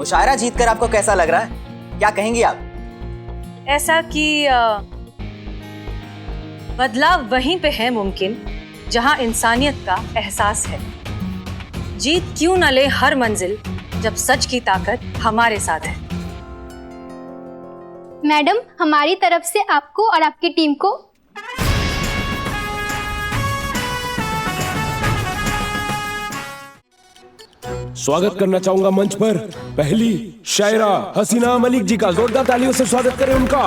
मुशायरा जीतकर आपको कैसा लग रहा है? क्या कहेंगी आप? ऐसा कि बदलाव वहीं पे है मुमकिन जहां इंसानियत का एहसास है। जीत क्यों न ले हर मंजिल जब सच की ताकत हमारे साथ है। मैडम, हमारी तरफ से आपको और आपकी टीम को स्वागत करना चाहूंगा मंच पर पहली शायरा हसीना मलिक जी का। जोरदार तालियों से स्वागत करें उनका।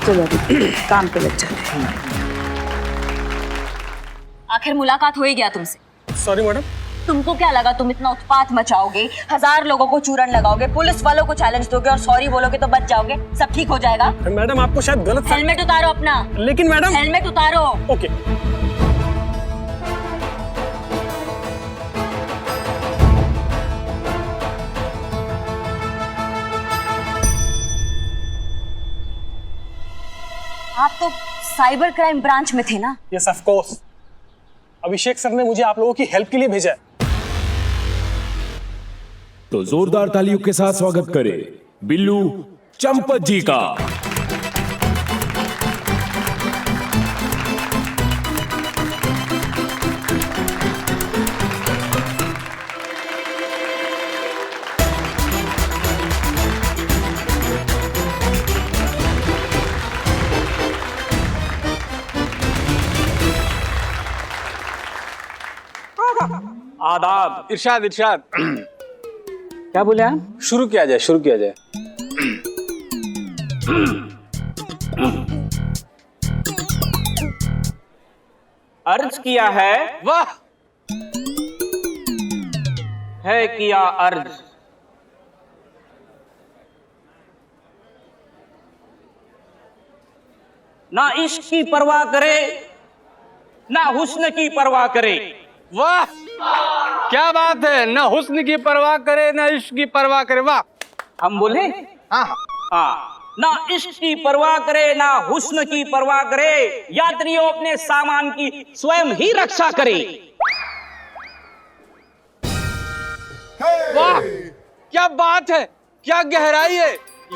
चलो अभी काम पे लग जाते हैं। आखिर मुलाकात हो ही गया तुमसे। Sorry madam. तुमको क्या लगा तुम इतना उत्पात मचाओगे, 1000 लोगों को चूरन लगाओगे, पुलिस वालों को चैलेंज दोगे और सॉरी बोलोगे तो बच जाओगे, सब ठीक हो जाएगा? मैडम आपको शायद गलत। हेलमेट उतारो अपना। लेकिन मैडम। हेलमेट उतारो। ओके। आप तो साइबर क्राइम ब्रांच में थे ना? Yes of course. Abhishek sir ने मुझे आप लोगों की हेल्प के लिए भेजा है। तो जोरदार तालियों के साथ स्वागत करें बिल्लू चंपत जी का। आदाब। इरशाद इरशाद। क्या बोले आप? शुरू किया जाए, शुरू किया जाए। अर्ज किया है। वाह। है किया अर्ज। ना इश्क की परवाह करे, ना हुस्न की परवाह करे। वाह क्या बात है। ना हुस्न की परवाह करे, ना इश्क की परवाह करे। वाह। हम बोले हाँ हाँ। ना इश्क की परवाह करे, ना हुस्न की परवाह करे, यात्रियों अपने सामान की स्वयं ही रक्षा करे। वाह क्या बात है, क्या गहराई है।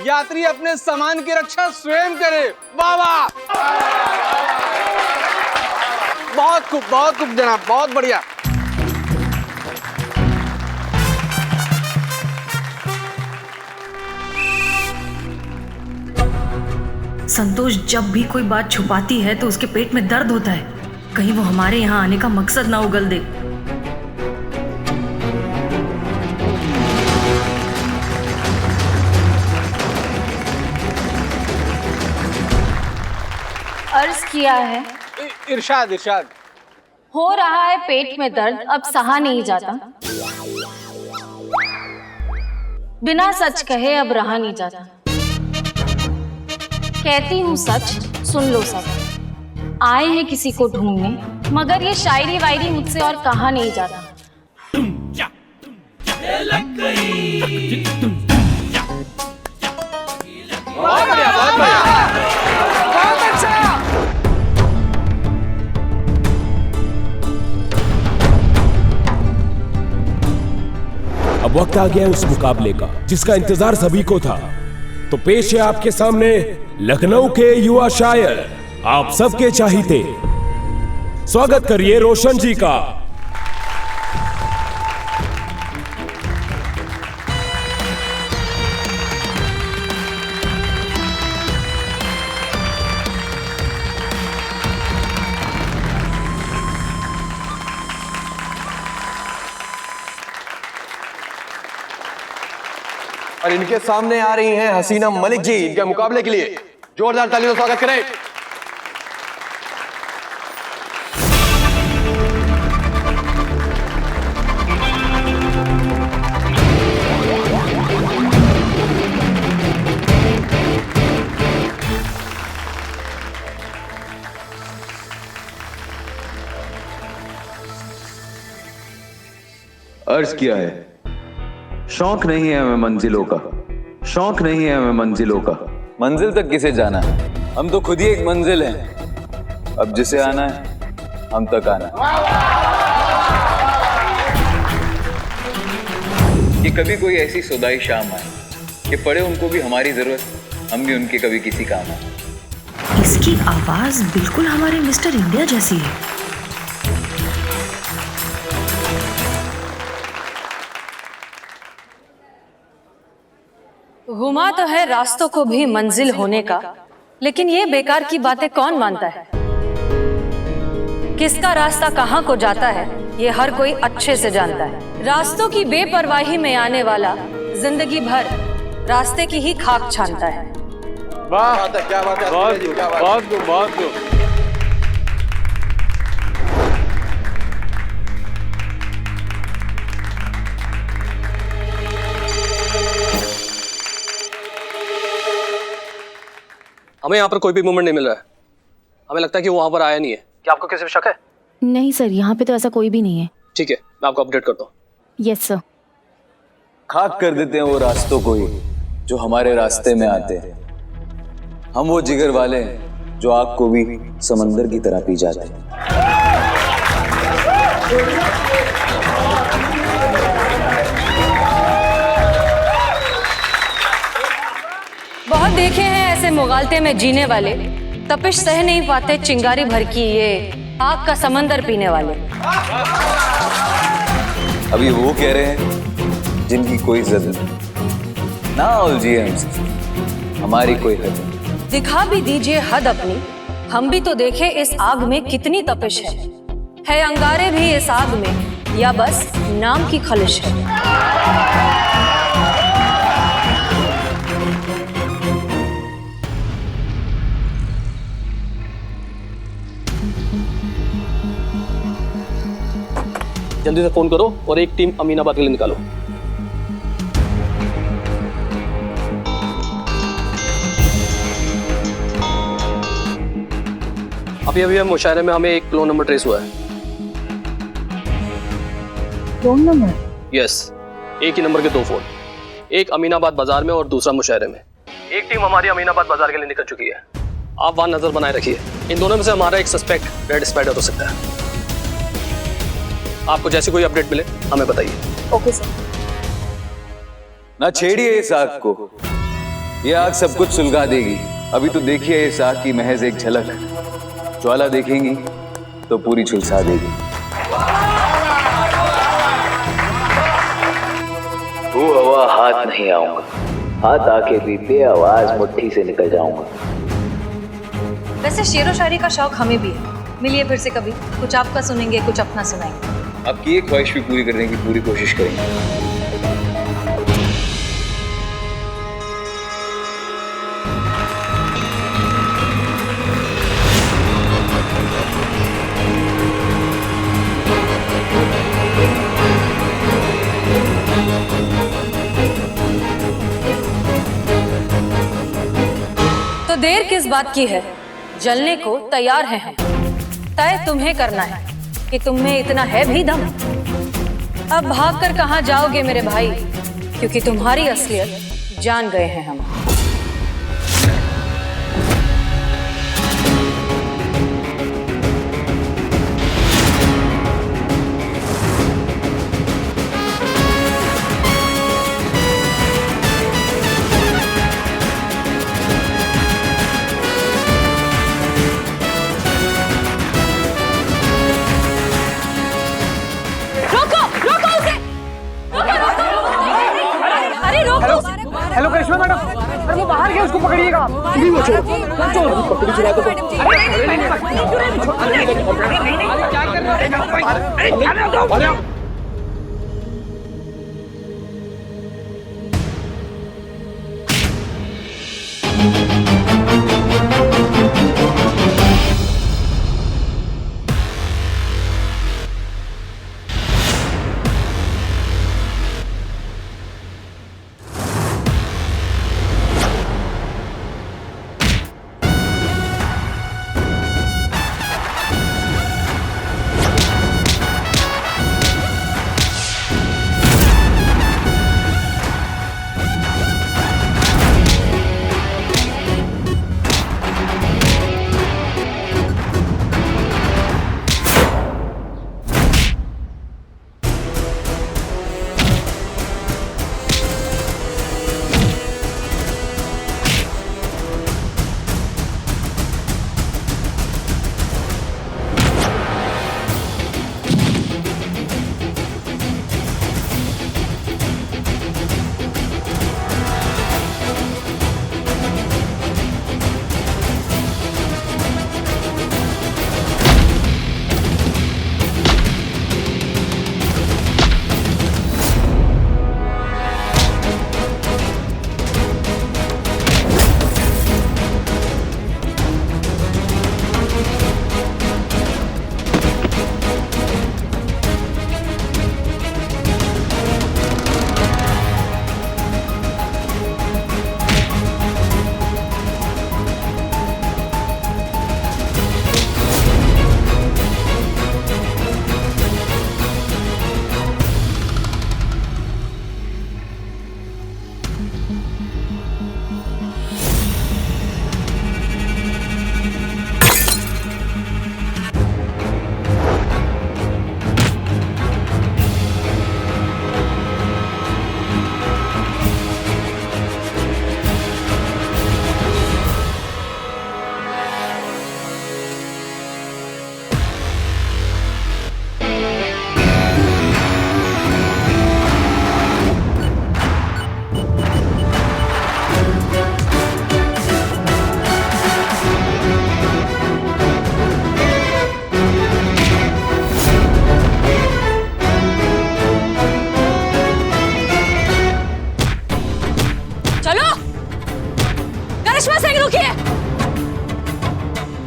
यात्री अपने सामान की रक्षा स्वयं करे। वाह वाह। बहुत खूब जनाब, बहुत बढ़िया। संतोष जब भी कोई बात छुपाती है तो उसके पेट में दर्द होता है। कहीं वो हमारे यहाँ आने का मकसद ना उगल दे। अर्ज किया है। इरशाद इरशाद। हो रहा है पेट में दर्द, अब सहा नहीं जाता। बिना सच कहे अब रहा नहीं जाता। कहती हूँ सच, सुन लो सब। आए हैं किसी को ढूंढने, मगर ये शायरी वायरी मुझसे और कहा नहीं जाता। बहुत बढ़िया, बहुत बढ़िया, बहुत अच्छा। अब वक्त आ गया उस मुकाबले का जिसका इंतजार सभी को था। तो पेश है आपके सामने लखनऊ के युवा शायर, आप सबके चाहते। स्वागत करिए रोशन जी का। और इनके सामने आ रही हैं हसीना मलिक जी। इनके मुकाबले के लिए जोरदार तालियों से स्वागत करें। अर्ज किया है। शौक नहीं है हमें मंजिलों का, शौक नहीं है हमें मंजिलों का। मंजिल तक किसे जाना है, हम तो खुद ही एक मंजिल हैं। अब जिसे आना है हम तक आना कि कभी कोई ऐसी सुदाई शाम आए कि पड़े उनको भी हमारी जरूरत, हम भी उनके कभी किसी काम आए। इसकी आवाज बिल्कुल हमारे मिस्टर इंडिया जैसी है। गुमा तो है रास्तों को भी मंजिल होने का, लेकिन ये बेकार की बातें कौन मानता है? किसका रास्ता कहाँ को जाता है ये हर कोई अच्छे से जानता है। रास्तों की बेपरवाही में आने वाला जिंदगी भर रास्ते की ही खाक छानता है। वाह, क्या बात है, बहुत खूब। हमें यहाँ पर कोई भी मूवमेंट नहीं मिल रहा है। हमें लगता है कि वो वहाँ पर आया नहीं है। क्या आपको किसी पे शक है? नहीं सर, यहाँ पे तो ऐसा कोई भी नहीं है। ठीक है, मैं आपको अपडेट करता हूँ। Yes sir. खाक कर देते हैं वो रास्तों को ही जो हमारे रास्ते में आते हैं। हम वो जिगर वाले हैं जो आग को भी समंदर की तरह पी जाते हैं। बहुत देखे हैं ऐसे मुगालते में जीने वाले, तपिश सह नहीं पाते चिंगारी भर की ये आग का समंदर पीने वाले। अभी वो कह रहे हैं जिनकी कोई जद नहीं ना उलझिए हमसे, हमारी कोई हद नहीं। दिखा भी दीजिए हद अपनी, हम भी तो देखे इस आग में कितनी तपिश है अंगारे भी इस आग में या बस नाम की खलिश है? जल्दी से फोन करो और एक टीम अमीनाबाद के लिए निकालो। अभी अभी हम मुशायरे में हमें एक क्लोन नंबर ट्रेस हुआ है। Clone number? यस, एक ही नंबर के 2 फोन, एक अमीनाबाद बाजार में और दूसरा मुशायरे में। एक टीम हमारी अमीनाबाद बाजार के लिए निकल चुकी है। आप वहां नजर बनाए रखिए। इन दोनों में से हमारा एक सस्पेक्ट रेड स्पाइडर हो सकता है। आपको जैसे कोई अपडेट मिले हमें बताइए। Okay sir. ना छेड़िए इस आग को, ये आग सब कुछ सुलगा देगी। अभी तो देखिए इस आग की महज एक झलक, ज्वाला देखेंगी तो पूरी झुलसा देगी। वो हवा हाथ नहीं आऊंगा, हाथ आके बीते आवाज मुट्ठी से निकल जाऊंगा। वैसे शेरो शायरी का शौक हमें भी है। मिलिए फिर से कभी, कुछ आपका सुनेंगे, कुछ अपना सुनाएंगे। आपकी एक ख्वाहिश भी पूरी करने की पूरी कोशिश करेंगे। तो देर किस बात की है, जलने को तैयार हैं हम। तय तुम्हें करना है कि तुम में इतना है भी दम। अब भागकर कहां जाओगे मेरे भाई, क्योंकि तुम्हारी असलियत जान गए हैं हम। हेलो करिश्मा मैडम, अरे वो बाहर गया, उसको पकड़िएगा।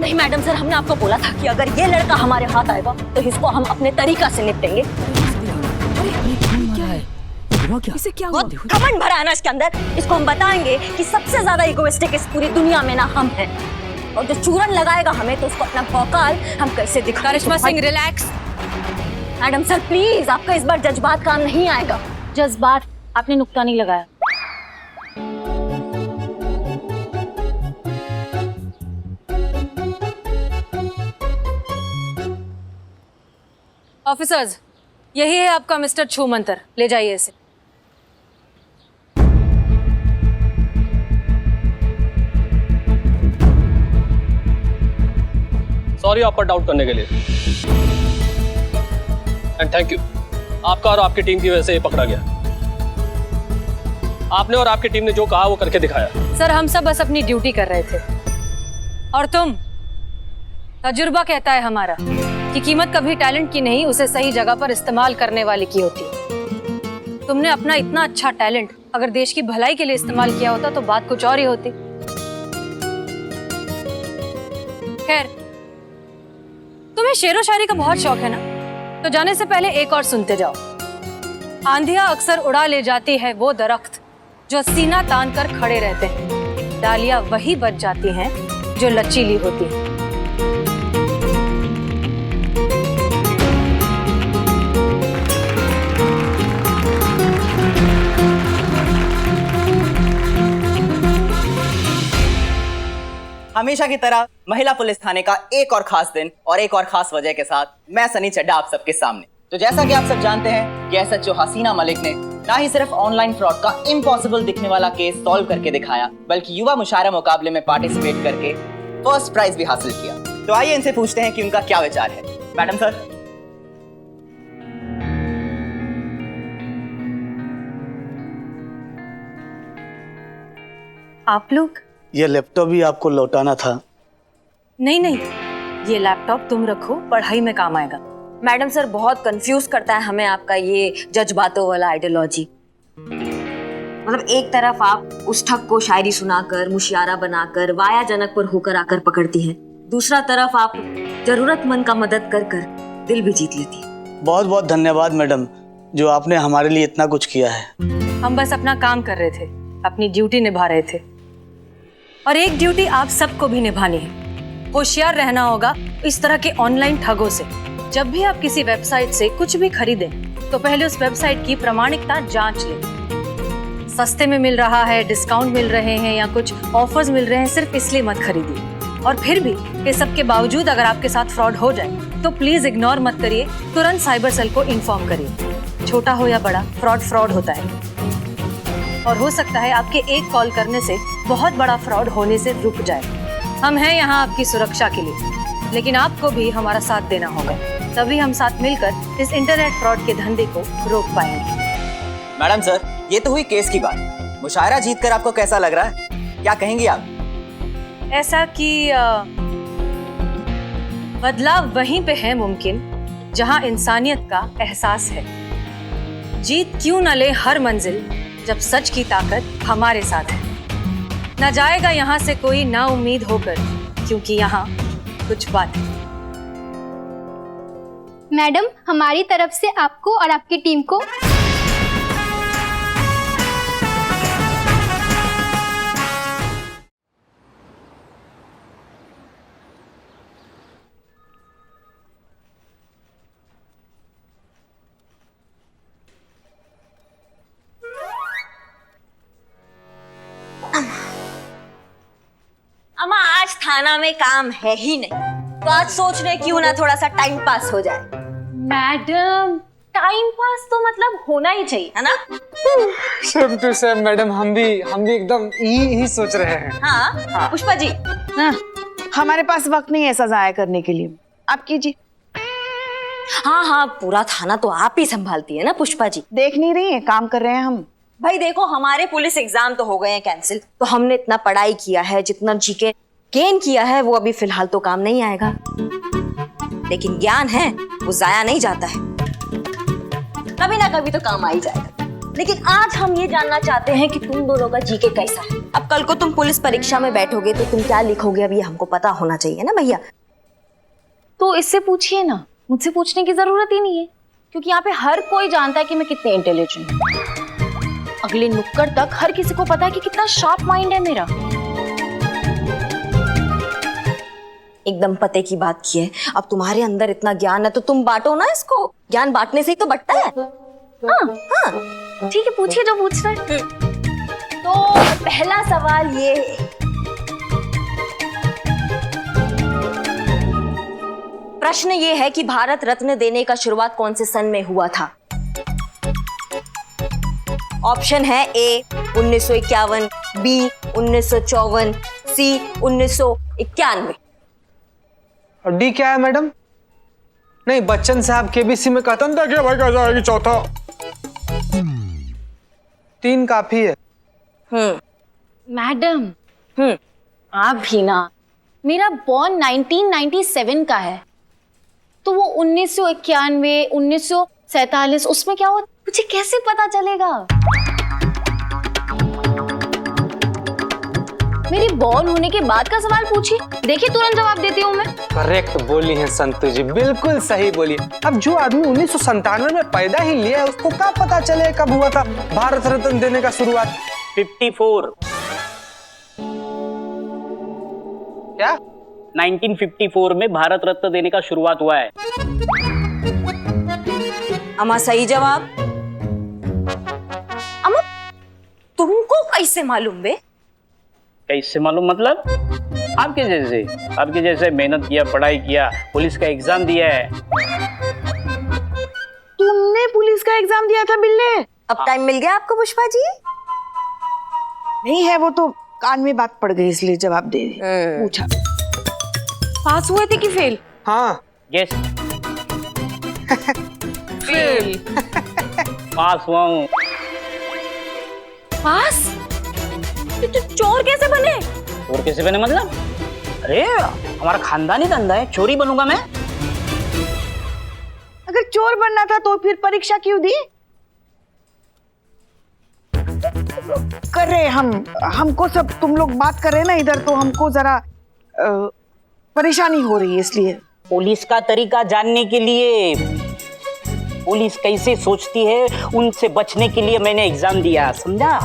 नहीं मैडम सर, हमने आपको बोला था कि अगर ये लड़का हमारे हाथ आएगा तो इसको हम अपने तरीका से निपटेंगे। इसे क्या बहुत घमंड भरा है ना इसके अंदर। इसको हम बताएंगे कि सबसे ज्यादा इगोइस्टिक इस पूरी दुनिया में ना हम हैं, और जो चूरन लगाएगा हमें तो उसको अपना भौकाल हम कैसे दिखाएं। Karishma Singh relax. Madam sir please, आपका इस बार जज्बात काम नहीं आएगा। जज्बात? आपने नुक्ता नहीं लगाया। ऑफिसर्स, यही है आपका मिस्टर छूमंतर, ले जाइए इसे। सॉरी आप पर डाउट करने के लिए, एंड थैंक यू। आपका और आपकी टीम की वजह से ये पकड़ा गया। आपने और आपकी टीम ने जो कहा वो करके दिखाया। सर हम सब बस अपनी ड्यूटी कर रहे थे, और तुम, तजुर्बा कहता है हमारा कि कीमत कभी टैलेंट की नहीं, उसे सही जगह पर इस्तेमाल करने वाले की होती है। तुमने अपना इतना अच्छा टैलेंट अगर देश की भलाई के लिए इस्तेमाल किया होता तो बात कुछ और ही होती। खैर, तुम्हें शेरो शायरी का बहुत शौक है ना, तो जाने से पहले एक और सुनते जाओ। आंधियां अक्सर उड़ा ले जाती है वो दरख्त जो सीना तान कर खड़े रहते हैं, डालियां वही बच जाती हैं जो लचीली होती हैं। हमेशा की तरह महिला पुलिस थाने का एक और खास दिन और एक और खास वजह के साथ मैं सनी चड्ढा आप सबके सामने। तो जैसा कि आप सब जानते हैं कि एसएचओ हसीना मलिक ने ना ही सिर्फ ऑनलाइन फ्रॉड का इम्पॉसिबल दिखने वाला केस सॉल्व करके दिखाया, बल्कि युवा मुशायरा मुकाबले में पार्टिसिपेट करके फर्स्ट प्राइज भी हासिल किया। तो आइए इनसे पूछते हैं कि उनका क्या विचार है। Madam sir. आप लोग? ये लैपटॉप भी आपको लौटाना था। नहीं नहीं, ये लैपटॉप तुम रखो, पढ़ाई में काम आएगा। मैडम सर बहुत कंफ्यूज करता है हमें आपका ये जज्बातों वाला आइडियोलॉजी। मतलब एक तरफ आप उस ठग को शायरी सुनाकर, मुशियारा बनाकर, वाया जनक पर होकर आकर पकड़ती हैं, दूसरा तरफ आप जरूरतमंद का मदद कर कर दिल भी जीत लेती है। बहुत बहुत धन्यवाद मैडम, जो आपने हमारे लिए इतना कुछ किया है। हम बस अपना काम कर रहे थे, अपनी ड्यूटी निभा रहे थे, और एक ड्यूटी आप सबको भी निभानी है। होशियार रहना होगा इस तरह के ऑनलाइन ठगों से। जब भी आप किसी वेबसाइट से कुछ भी खरीदें तो पहले उस वेबसाइट की प्रामाणिकता जांच लें। सस्ते में मिल रहा है, डिस्काउंट मिल रहे हैं या कुछ ऑफर्स मिल रहे हैं, सिर्फ इसलिए मत खरीदिए। और फिर भी ये सब के बावजूद अगर आपके साथ फ्रॉड हो जाए तो प्लीज इग्नोर मत करिए, तुरंत साइबर सेल को इन्फॉर्म करिए। छोटा हो या बड़ा, फ्रॉड होता है, और हो सकता है आपके एक कॉल करने से बहुत बड़ा फ्रॉड होने से रुक जाए। हम हैं यहाँ आपकी सुरक्षा के लिए, लेकिन आपको भी हमारा साथ देना होगा, तभी हम साथ मिलकर इस इंटरनेट फ्रॉड के धंधे को रोक पाएंगे। मैडम सर, ये तो हुई केस की बात। मुशायरा जीतकर आपको कैसा लग रहा है, क्या कहेंगी आप? ऐसा कि बदलाव वहीं पे है मुमकिन जहां इंसानियत का एहसास है। जीत क्यों न ले हर मंजिल जब सच की ताकत हमारे साथ है। न जाएगा यहाँ से कोई ना उम्मीद होकर, क्योंकि यहाँ कुछ बात है। मैडम, हमारी तरफ से आपको और आपकी टीम को अम्मा आज थाना में काम है ही नहीं, तो आज सोच रहे क्यों ना थोड़ा सा टाइम पास हो जाए। मैडम, टाइम पास तो मतलब होना ही चाहिए, है ना? सेम टू सेम मैडम, हम भी एकदम यही सोच रहे हैं। हाँ पुष्पा जी। हाँ, हमारे पास वक्त नहीं है ऐसा जाया करने के लिए, आप कीजिए। हाँ, पूरा थाना तो आप ही संभालती है ना पुष्पा जी। देख नहीं रही है, काम कर रहे हैं हम। भाई देखो, हमारे पुलिस एग्जाम तो हो गए हैं कैंसिल, तो हमने इतना पढ़ाई किया है, जितना जीके गेन किया है वो अभी फिलहाल तो काम नहीं आएगा, लेकिन ज्ञान है वो जाया नहीं जाता है, कभी ना कभी तो काम आ ही जाएगा। लेकिन आज हम ये जानना चाहते हैं कि तुम दोनों का जीके कैसा है। अब कल को तुम पुलिस परीक्षा में बैठोगे तो तुम क्या लिखोगे अब ये हमको पता होना चाहिए ना भैया। तो इससे पूछिए ना, मुझसे पूछने की जरूरत ही नहीं है, क्योंकि यहाँ पे हर कोई जानता है कि मैं कितने इंटेलिजेंट हूँ। अगले नुक्कड़ तक हर किसी को पता है कि कितना शार्प माइंड है मेरा। एकदम पते की बात की है। अब तुम्हारे अंदर इतना ज्ञान है तो तुम बांटो ना इसको, ज्ञान बांटने से ही तो बढ़ता है। हाँ हाँ ठीक है, पूछिए जो पूछ रहे हैं। तो पहला सवाल ये है, प्रश्न ये है कि भारत रत्न देने का शुरुआत कौन से सन में हुआ था? ऑप्शन है ए 1951, बी 1954, सी 1991। और डी क्या है मैडम? नहीं, बच्चन साहब केबीसी में कहता था कि भाई कैसा है चौथा। 3 काफी है। मैडम आप भी ना, मेरा बॉर्न 1997 का है, तो वो 1991, 1947 उसमें क्या हुआ मुझे कैसे पता चलेगा? मेरी बॉर्न होने के बाद का सवाल पूछिए, देखिए तुरंत जवाब देती हूँ मैं। करेक्ट बोली है संतु जी, बिल्कुल सही बोली। अब जो आदमी 1997 में पैदा ही लिया है उसको क्या पता चले कब हुआ था भारत रत्न देने का शुरुआत? 54। क्या? 1954 में भारत रत्न देने का शुरुआत हुआ है। अमा सही जवाब। अमा तुमको कैसे मालूम बे? कैसे मालूम मतलब? आपके जैसे मेहनत किया, पढ़ाई किया, पुलिस का एग्जाम दिया है। तुमने पुलिस का एग्जाम दिया था बिल्ले? अब टाइम मिल गया आपको पुष्पा जी? नहीं है, वो तो कान में बात पड़ गई इसलिए जवाब दे पूछा। पास हुए थे कि फेल? हाँ गेस। फेल। पास हुआ हूँ। पास? तो चोर कैसे बने? चोर कैसे बने मतलब? अरे हमारा खानदानी धंधा है, चोरी बनूंगा मैं? अगर चोर बनना था तो फिर परीक्षा क्यों दी? कर रहे हमको सब तुम लोग बात कर रहे हैं ना इधर, तो हमको जरा परेशानी हो रही है इसलिए। पुलिस का तरीका जानने के लिए, पुलिस कैसे सोचती है उनसे बचने के लिए मैंने एग्जाम दिया, समझा?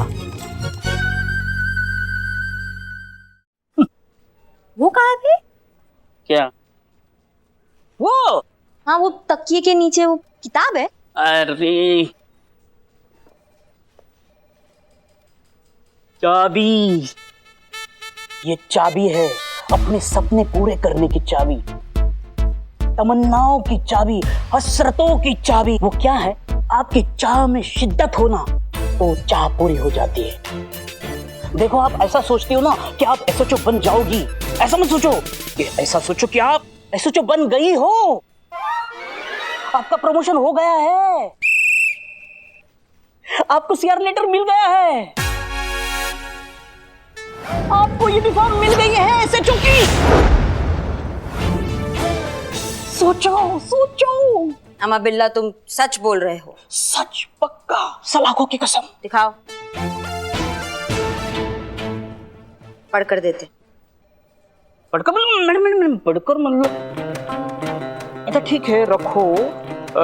वो कहाँ थे? क्या? वो? हाँ वो तकिए के नीचे वो किताब है। अरे चाबी, ये चाबी है अपने सपने पूरे करने की चाबी, तमन्नाओं की चाबी, हसरतों की चाबी। वो क्या है? आपकी चाह में शिद्दत होना तो चाह पूरी हो जाती है। देखो आप ऐसा सोचती हो ना कि आप एसएचओ बन जाओगी, ऐसा मत सोचो कि ऐसा सोचो कि आप एसएचओ बन गई हो, आपका प्रमोशन हो गया है, आपको सीआर लेटर मिल गया है, आपको यूनिफॉर्म मिल गई है एसएचओ की। सोचो सोचो। अमा बिल्ला तुम सच बोल रहे हो? सच पक्का, सलाखों की कसम। दिखाओ। पढ़कर देते। पढ़कर मैडम पढ़कर मतलब अच्छा ठीक है रखो,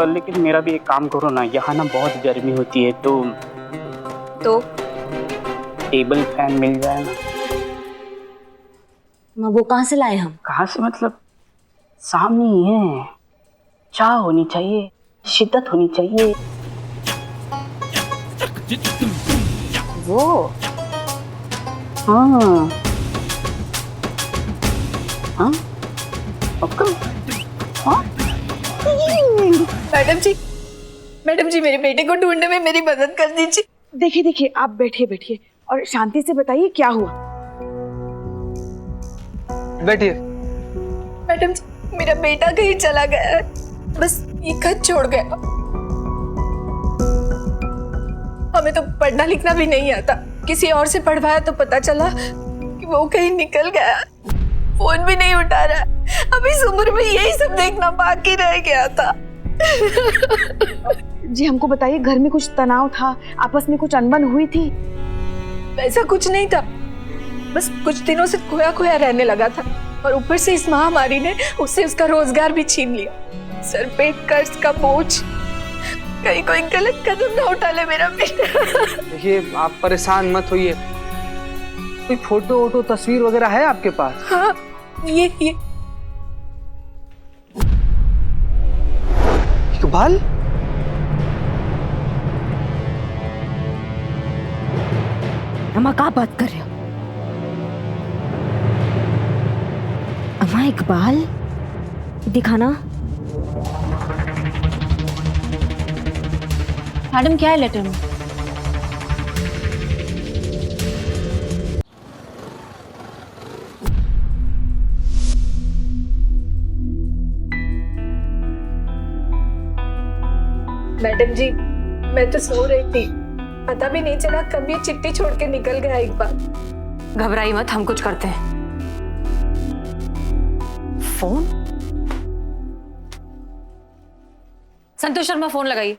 लेकिन मेरा भी एक काम करो ना, यहाँ ना बहुत गर्मी होती है तो टेबल फैन मिल जाए ना। वो कहाँ से लाए हम? कहाँ से मतलब सामने ही है। चाह होनी चाहिए, शिद्दत होनी चाहिए। वो हाँ हाँ हाँ। मैडम जी मेरे बेटे को ढूंढने में मेरी मदद कर दीजिए। देखिए देखिए आप बैठिए और शांति से बताइए क्या हुआ। बैठिए। मैडम जी मेरा बेटा कहीं चला गया है, बस ये खत छोड़ गया। हमें तो पढ़ना लिखना भी नहीं आता, किसी और से पढ़वाया तो पता चला कि वो कहीं निकल गया, फोन भी नहीं उठा रहा। अब इस उम्र में यही सब देखना बाकी रह गया था। जी हमको बताइए, घर में कुछ तनाव था, आपस में कुछ अनबन हुई थी? वैसा कुछ नहीं था, बस कुछ दिनों से खोया खोया रहने लगा था और ऊपर से इस महामारी ने उससे उसका रोजगार भी छीन लिया। सर पे कर्ज का बोझ, कहीं कोई गलत कदम ना उठा ले मेरा बेटा। देखिए आप परेशान मत होइए, कोई फोटो वोटो तस्वीर वगैरह है आपके पास? हाँ ये इकबाल, अम्मा क्या बात कर रहे हो? अम्मा इकबाल दिखाना। मैडम क्या है लेटर में? मैडम जी मैं तो सो रही थी, पता भी नहीं चला कब ये चिट्ठी छोड़ के निकल गया इकबाल। घबराई मत, हम कुछ करते हैं। फोन? संतोष शर्मा फोन लगाइए।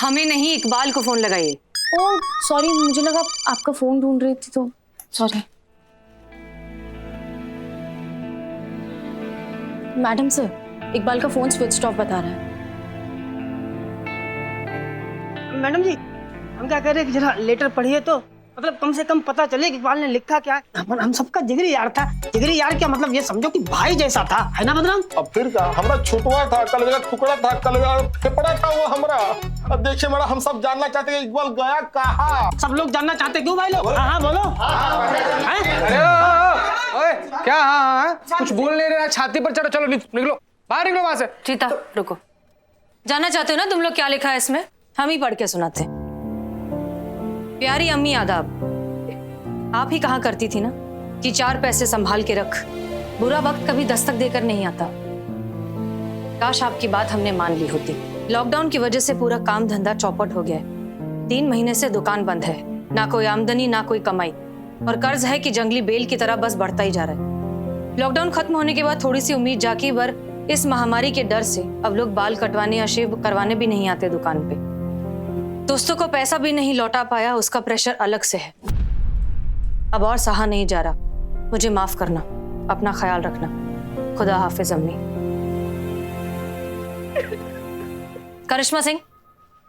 हमें नहीं, इकबाल को फोन लगाइए। ओह सॉरी, मुझे लगा आपका फोन ढूंढ रही थी तो सॉरी। मैडम सर, इकबाल का फोन स्विच ऑफ बता रहा है। मैडम जी हम क्या कह रहे हैं कि जरा लेटर पढ़िए तो मतलब कम से कम पता चले कि इकबाल ने लिखा क्या है। हम सबका जिगरी यार था। जिगरी यार क्या मतलब, ये समझो कि भाई जैसा था, है ना बदनाम? अब फिर क्या, हमरा छुटवा था, कलेजा टुकड़ा था, कलेजा फेफड़ा था वो हमरा। अब देखिए मैडम, हम सब जानना चाहते हैं इकबाल गया कहाँ। सब लोग जानना चाहते क्यों भाई लोग? हाँ बोलो। अरे ओए क्या? हाँ कुछ बोल नहीं रहा, छाती पर चढ़ो, चलो निकलो बाहर, निकलो वहां से। चीता रुको, जानना चाहते हो ना तुम लोग क्या लिखा है इसमें? हम ही पढ़ के सुनाते हैं। प्यारी अम्मी आदाब, आप ही कहा करती थी ना कि 4 पैसे संभाल के रख, बुरा वक्त कभी दस्तक देकर नहीं आता। काश आपकी बात हमने मान ली होती। लॉकडाउन की वजह से पूरा काम धंधा चौपट हो गया है। 3 महीने से दुकान बंद है, ना कोई आमदनी ना कोई कमाई, और कर्ज है कि जंगली बेल की तरह बस बढ़ता ही जा रहा है। लॉकडाउन खत्म होने के बाद थोड़ी सी उम्मीद जागी, पर इस महामारी के डर से अब लोग बाल कटवाने या शेव करवाने भी नहीं आते दुकान पे। दोस्तों को पैसा भी नहीं लौटा पाया, उसका प्रेशर अलग से है। अब और सहा नहीं जा रहा, मुझे माफ करना, अपना ख्याल रखना। खुदा हाफिज अम्मी। करिश्मा सिंह,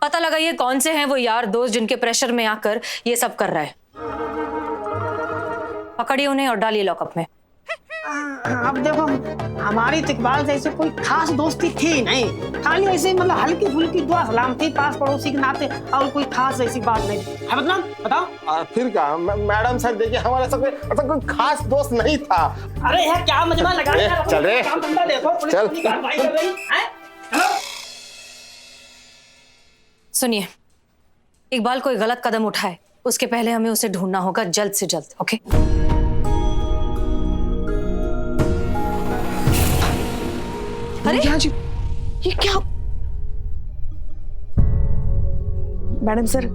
पता लगाइए कौन से हैं वो यार दोस्त जिनके प्रेशर में आकर ये सब कर रहा है। पकड़िए उन्हें और डालिए लॉकअप में। अब देखो, हमारी इकबाल से ऐसे कोई खास दोस्ती थी नहीं, खाली ऐसे मतलब हल्की फुल्की दुआ सलाम थी पास पड़ोसी के नाते, और कोई खास ऐसी बात नहीं है। मतलब बताओ फिर क्या मैडम साहब, देखिए हमारे ऐसा कोई खास दोस्त नहीं था। अरे यार क्या मजमा लगा रहे हैं? चल रे, काम धंधा देखो, पुलिस चल। अपनी कार्रवाई कर रही है। चलो। सुनिए, इकबाल कोई गलत कदम उठाए उसके पहले हमें उसे ढूंढना होगा जल्द से जल्द। ओके? अरे जी, ये क्या? Madam sir.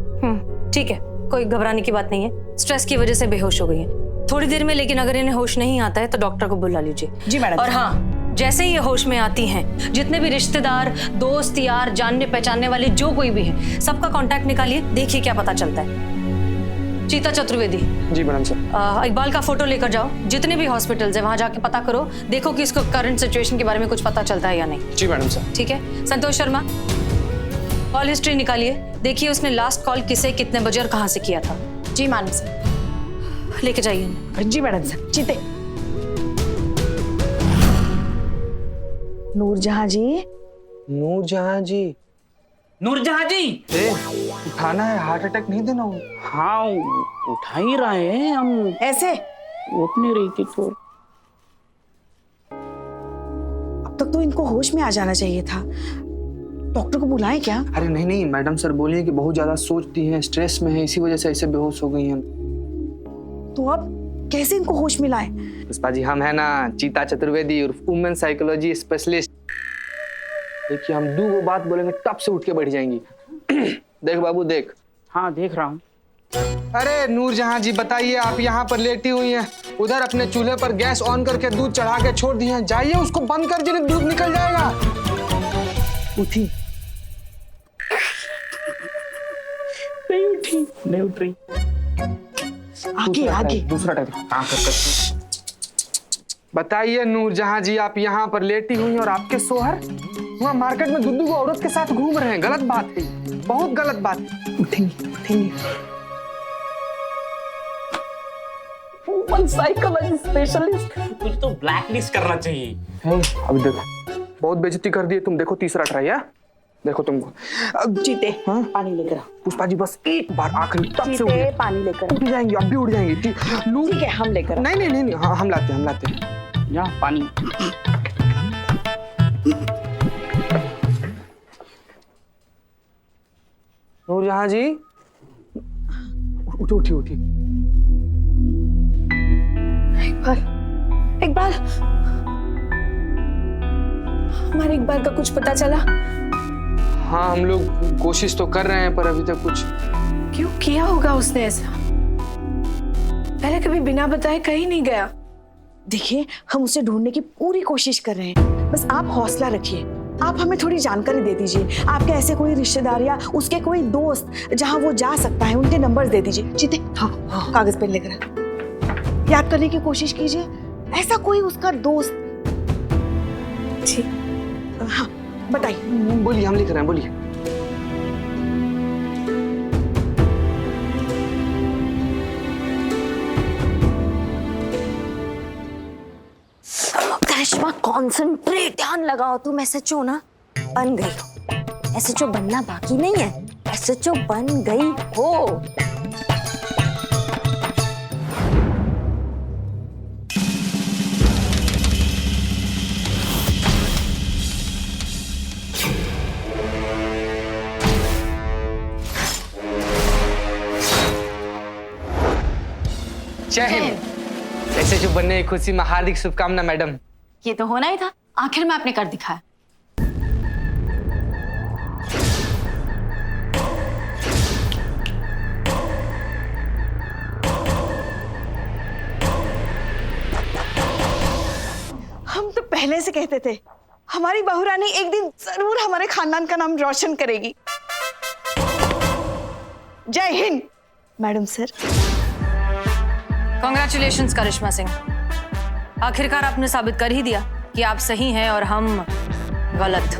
ठीक है, कोई घबराने की बात नहीं है, स्ट्रेस की वजह से बेहोश हो गई है थोड़ी देर में, लेकिन अगर इन्हें होश नहीं आता है तो डॉक्टर को बुला लीजिए। जी मैडम। और हाँ, जैसे ही ये होश में आती हैं, जितने भी रिश्तेदार, दोस्त, यार, जानने पहचानने वाले जो कोई भी है, सबका कांटेक्ट निकालिए, देखिए क्या पता चलता है। चीता चतुर्वेदी। जी मैडम सर। इकबाल का फोटो लेकर जाओ, जितने भी हॉस्पिटल्स है वहां जाके पता करो, देखो कि इसको करंट सिचुएशन के बारे में कुछ पता चलता है या नहीं। जी मैडम सर। ठीक है। संतोष शर्मा, कॉल हिस्ट्री निकालिए, देखिए उसने लास्ट कॉल किसे, कितने बजे और कहां से किया था। जी मैडम सर। लेके जाइए। जी मैडम सर। चीते। नूरजहां जी। नूरजहां जी। नूरजहां जी, उठाना है, हार्ट अटैक नहीं देना हो। हाँ उठा ही रहे हैं हम। ऐसे उठ नहीं रही थी तो। अब तक तो इनको होश में आ जाना चाहिए था, डॉक्टर को बुलाएं क्या? अरे नहीं मैडम सर बोलिए कि बहुत ज्यादा सोचती हैं, स्ट्रेस में है, इसी वजह से ऐसे बेहोश हो गई हैं। तो अब कैसे इनको होश में लाएं? पुष्पा जी, हम है ना चीता चतुर्वेदी और वुमेन साइकोलॉजी स्पेशलिस्ट। देखिए हम 2 बात बोलेंगे तब से उठ के बैठ जाएंगी। देख बाबू देख। हाँ देख रहा हूँ। अरे नूरजहां जी बताइए, आप यहाँ पर लेटी हुई हैं, उधर अपने चूल्हे पर गैस ऑन करके दूध चढ़ा के छोड़ दिए हैं। जाइए उसको बंद कर दीजिए, दूध निकल जाएगा। उठी नहीं उठ रही। आगे आगे दूसरा टाइप। बताइए नूरजहां जी, आप यहाँ पर लेटी हुई हैं और आपके सोहर वहाँ मार्केट में दुद्दू को औरत के साथ घूम रहे हैं। गलत बात है, बहुत गलत बात है। उठेंगे उठेंगे। साइकोलॉजी स्पेशलिस्ट, कुछ तो ब्लैक लिस्ट करना चाहिए। अभी देखो, बहुत बेइज्जती कर दी तुम। देखो तीसरा ट्राई है, देखो तुमको। जीते पानी लेकर आ। पुष्पा जी बस एक बार आखिरी तब से जीते पानी लेकर उठ जाएंगे, अब भी उठ जाएंगे। ठीक है, हम लेकर। नहीं, हाँ हम लाते हैं। यहाँ पानी। नूरजहां जी उठी। इकबाल, हमारे इकबाल का कुछ पता चला? हाँ हम लोग कोशिश तो कर रहे हैं पर अभी तक कुछ। क्यों किया होगा उसने ऐसा? पहले कभी बिना बताए कहीं नहीं गया। देखिए, हम उसे ढूंढने की पूरी कोशिश कर रहे हैं, बस आप हौसला रखिए। आप हमें थोड़ी जानकारी दे दीजिए। आपके ऐसे कोई रिश्तेदार या उसके कोई दोस्त जहां वो जा सकता है, उनके नंबर्स दे दीजिए। जीते, हाँ कागज पेन लेकर याद करने की कोशिश कीजिए। ऐसा कोई उसका दोस्त। जी हाँ बताइए। बोलिए, हम लिख रहे हैं, बोलिए। करिश्मा कॉन्सेंट्रेट, ध्यान लगाओ। तुम एसएचओ ना बन गई हो। एसएचओ बनना बाकी नहीं है, एसएचओ बन गई हो। जय हिंद। एसएचओ बनने की खुशी में हार्दिक शुभकामना मैडम। ये तो होना ही था, आखिर में आपने कर दिखाया। हम तो पहले से कहते थे हमारी बहू रानी एक दिन जरूर हमारे खानदान का नाम रोशन करेगी। जय हिंद मैडम सर। कॉन्ग्रेचुलेशंस करिश्मा सिंह, आखिरकार आपने साबित कर ही दिया कि आप सही हैं और हम गलत।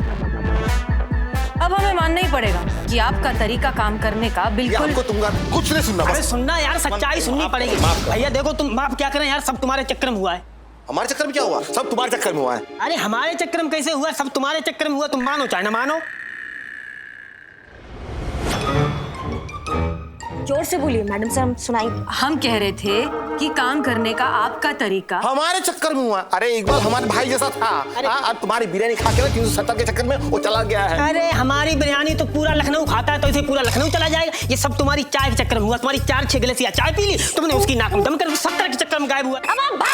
अब हमें मानना ही पड़ेगा कि आपका तरीका काम करने का बिल्कुल कुछ नहीं सुनना। अरे सुनना यार, सच्चाई सुननी पड़ेगी। भैया देखो, तुम माफ क्या करें यार, सब तुम्हारे चक्कर में हुआ है। हमारे चक्कर में क्या हुआ? सब तुम्हारे चक्कर में हुआ है। अरे हमारे चक्कर में कैसे हुआ? सब तुम्हारे चक्कर में हुआ। तुम मानो चाहे ना मानो। जोर से बोलिए मैडम सर, हम सुनाई। हम कह रहे थे कि काम करने का आपका तरीका हमारे चक्कर में हुआ। अरे इकबाल हमारे भाई जैसा था। अब तुम्हारी बिरयानी खा के 370 के चक्कर में वो चला गया है। अरे हमारी बिरयानी तो पूरा लखनऊ खाता है, तो इसे पूरा लखनऊ चला जाएगा। ये सब तुम्हारी चाय के चक्कर में हुआ। तुम्हारी 4-6 गिलास या चाय पी ली, तुमने उसकी नाक में दम कर 70 के चक्कर में गायब हुआ। अब आप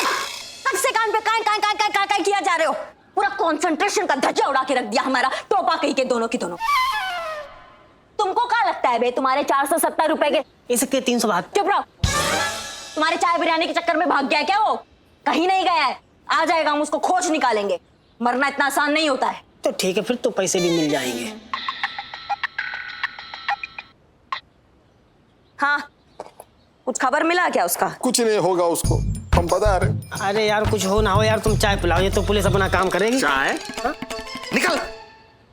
कब से कान पे काय किया जा रहे हो? पूरा कंसंट्रेशन का धज्जा उड़ा के रख दिया हमारा, टोपा कहीं के दोनों की दोनों। तुमको क्या लगता है बे, तुम्हारे 470 रुपए के इसके 300 बात। चुप रहो। तुम्हारे चाय बिरयानी के चक्कर में भाग गया क्या वो? कहीं नहीं गया है, आ जाएगा, हम उसको खोज निकालेंगे। मरना इतना आसान नहीं होता है। तो ठीक है, फिर तो पैसे भी मिल जाएंगे। हाँ, कुछ खबर मिला क्या उसका? कुछ नहीं होगा उसको, हम बता रहे। अरे यार कुछ हो ना हो यार, तुम चाय पिलाओ, ये तो पुलिस अपना काम करेगी। चाय निकल।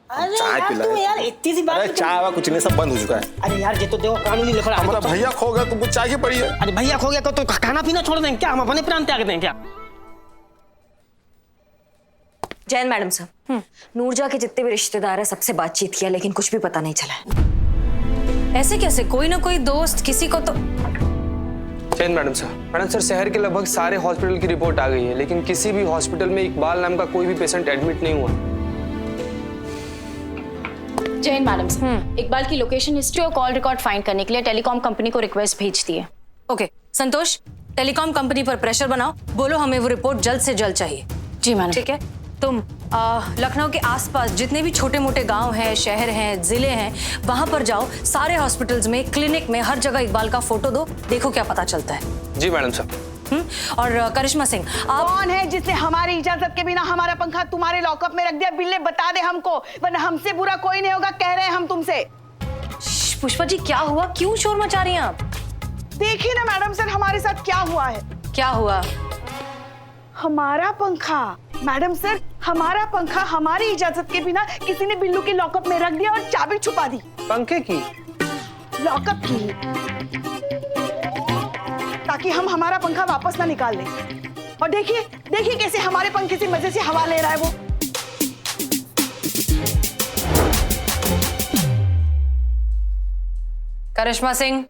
अरे चाय यार तुम यार इतनी सी बात। अरे चाय कुछ नहीं, सब बंद हो चुका है। अरे यार ये तो देखो कानूनी लफड़ा। हमारा भैया खो गया, तुमको चाय की पड़ी है। अरे भैया खो गया तो खाना पीना छोड़ दें क्या? हम अपने प्राण त्याग दें क्या? जैन मैडम साहब, नूरजहां के जितने भी रिश्तेदार है सबसे बातचीत किया, लेकिन कुछ भी पता नहीं चला। ऐसे कैसे? कोई ना कोई दोस्त किसी को तो। जैन मैडम सर, शहर के लगभग सारे हॉस्पिटल की रिपोर्ट आ गई है, लेकिन किसी भी हॉस्पिटल में इकबाल नाम का कोई भी पेशेंट एडमिट नहीं हुआ। जैन मैडम, इकबाल की लोकेशन हिस्ट्री और कॉल रिकॉर्ड फाइंड करने के लिए टेलीकॉम कंपनी को रिक्वेस्ट भेज दी है। ओके संतोष, टेलीकॉम कंपनी पर प्रेशर बनाओ, बोलो हमें वो रिपोर्ट जल्द से जल्द चाहिए। जी मैडम। ठीक है, तुम लखनऊ के आसपास जितने भी छोटे मोटे गांव हैं, शहर हैं, जिले हैं, वहां पर जाओ। सारे हॉस्पिटल्स में, क्लिनिक में, हर जगह इकबाल का फोटो दो, देखो क्या पता चलता है। जी मैडम साहब। और करिश्मा सिंह, आप कौन है जिसने हमारी इजाजत के बिना हमारा पंखा तुम्हारे लॉकअप में रख दिया? बिल्ले बता दे हमको, वरना हमसे बुरा कोई नहीं होगा, कह रहे हैं हम तुमसे। पुष्पा जी क्या हुआ, क्यों शोर मचा रही हैं आप? देखिए ना मैडम सर हमारे साथ क्या हुआ है। क्या हुआ? हमारा पंखा मैडम सर, हमारा पंखा हमारी इजाजत के बिना किसी ने बिल्लू के लॉकअप में रख दिया और चाबी छुपा दी। पंखे की? लॉकअप की, ताकि हम हमारा पंखा वापस ना निकाल लें। और देखिए देखिए कैसे हमारे पंखे से मजे से हवा ले रहा है वो। करिश्मा सिंह।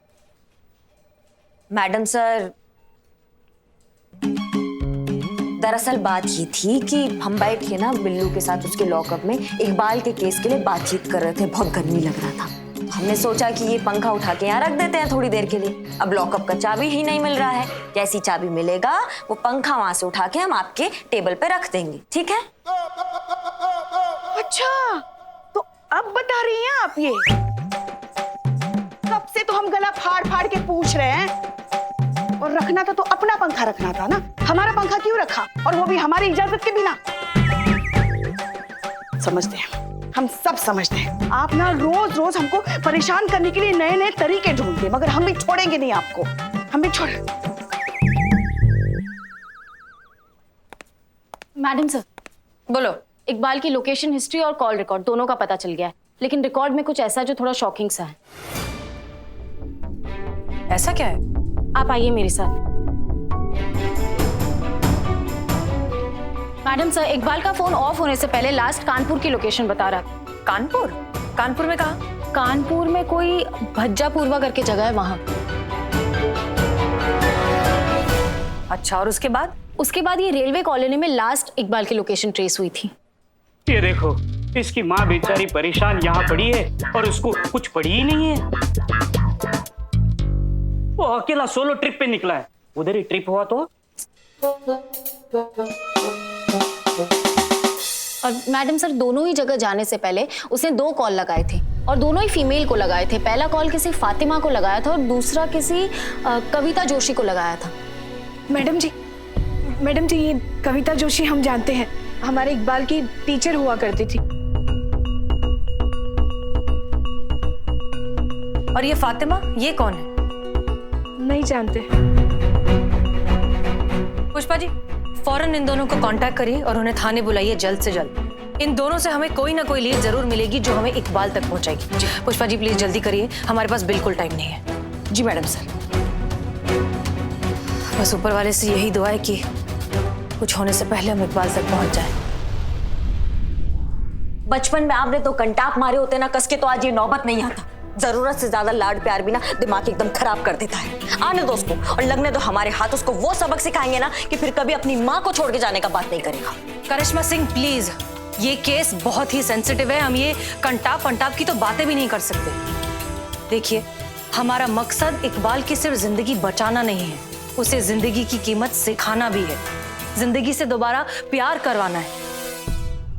मैडम सर, दरअसल बात ये थी कि हम बैठ के ना बिल्लू के साथ उसके लॉकअप में इकबाल के केस के लिए बातचीत कर रहे थे। बहुत गर्मी लग रहा था, हमने सोचा कि ये पंखा उठा के यहाँ रख देते हैं थोड़ी देर के लिए। अब लॉकअप का चाबी ही नहीं मिल रहा है, जैसी चाबी मिलेगा वो पंखा वहां से उठा के हम आपके टेबल पे रख देंगे, ठीक है? अच्छा, तो अब बता रही हैं आप ये? कब से तो हम गला फाड़ फाड़ के पूछ रहे हैं। और रखना था तो अपना पंखा रखना था ना, हमारा पंखा क्यों रखा, और वो भी हमारी इजाजत के बिना? समझते हैं, हम सब समझते हैं। आप ना रोज रोज हमको परेशान करने के लिए नए नए तरीके ढूंढते हैं, मगर हम भी छोड़ेंगे नहीं आपको, हम भी छोड़। मैडम सर, बोलो। इकबाल की लोकेशन हिस्ट्री और कॉल रिकॉर्ड दोनों का पता चल गया है, लेकिन रिकॉर्ड में कुछ ऐसा जो थोड़ा शॉकिंग सा है। ऐसा क्या है? आप आइए मेरे साथ। मैडम सर, इकबाल का फोन ऑफ होने से पहले लास्ट कानपुर की लोकेशन बता रहा था। कानपुर? कानपुर में कहाँ? कानपुर में कोई भज्जापूर्वा करके जगह है वहां। अच्छा, और उसके बाद? उसके बाद ये रेलवे कॉलोनी में लास्ट इकबाल की लोकेशन ट्रेस हुई थी। ये देखो, इसकी माँ बेचारी परेशान यहाँ पड़ी है और उसको कुछ पड़ी ही नहीं है। वो अकेला सोलो ट्रिप पे निकला है, उधर ही ट्रिप हुआ तो। और मैडम सर, दोनों ही जगह जाने से पहले उसने 2 कॉल लगाए थे और दोनों ही फीमेल को लगाए थे। पहला कॉल किसी फातिमा को लगाया था और दूसरा किसी कविता जोशी को लगाया था। मैडम जी ये कविता जोशी हम जानते हैं, हमारे इकबाल की टीचर हुआ करती थी। और ये फातिमा, ये कौन है? नहीं जानते। पुष्पा जी, फौरन इन दोनों को कांटेक्ट करिए और उन्हें थाने बुलाइए जल्द से जल्द। इन दोनों से हमें कोई ना कोई लीड जरूर मिलेगी जो हमें इकबाल तक पहुंचाएगी। पुष्पा जी प्लीज जल्दी करिए, हमारे पास बिल्कुल टाइम नहीं है। जी मैडम सर। बस ऊपर वाले से यही दुआ है कि कुछ होने से पहले हम इकबाल तक पहुंच जाए। बचपन में आपने तो कंटाप मारे होते ना कस के, तो आज ये नौबत नहीं आता। जरूरत से ज्यादा लाड प्यार भी ना दिमाग एकदम खराब कर देता है। आने दो उसको और लगने दो हमारे हाथ, उसको वो सबक सिखाएंगे ना कि फिर कभी अपनी माँ को छोड़ के जाने का बात नहीं करेगा। करिश्मा सिंह प्लीज, ये केस बहुत ही सेंसिटिव है, हम ये कंटाप पंटाप की तो बातें भी नहीं कर सकते। देखिए, हमारा मकसद इकबाल की सिर्फ जिंदगी बचाना नहीं है, उसे जिंदगी की कीमत सिखाना भी है, जिंदगी से दोबारा प्यार करवाना है।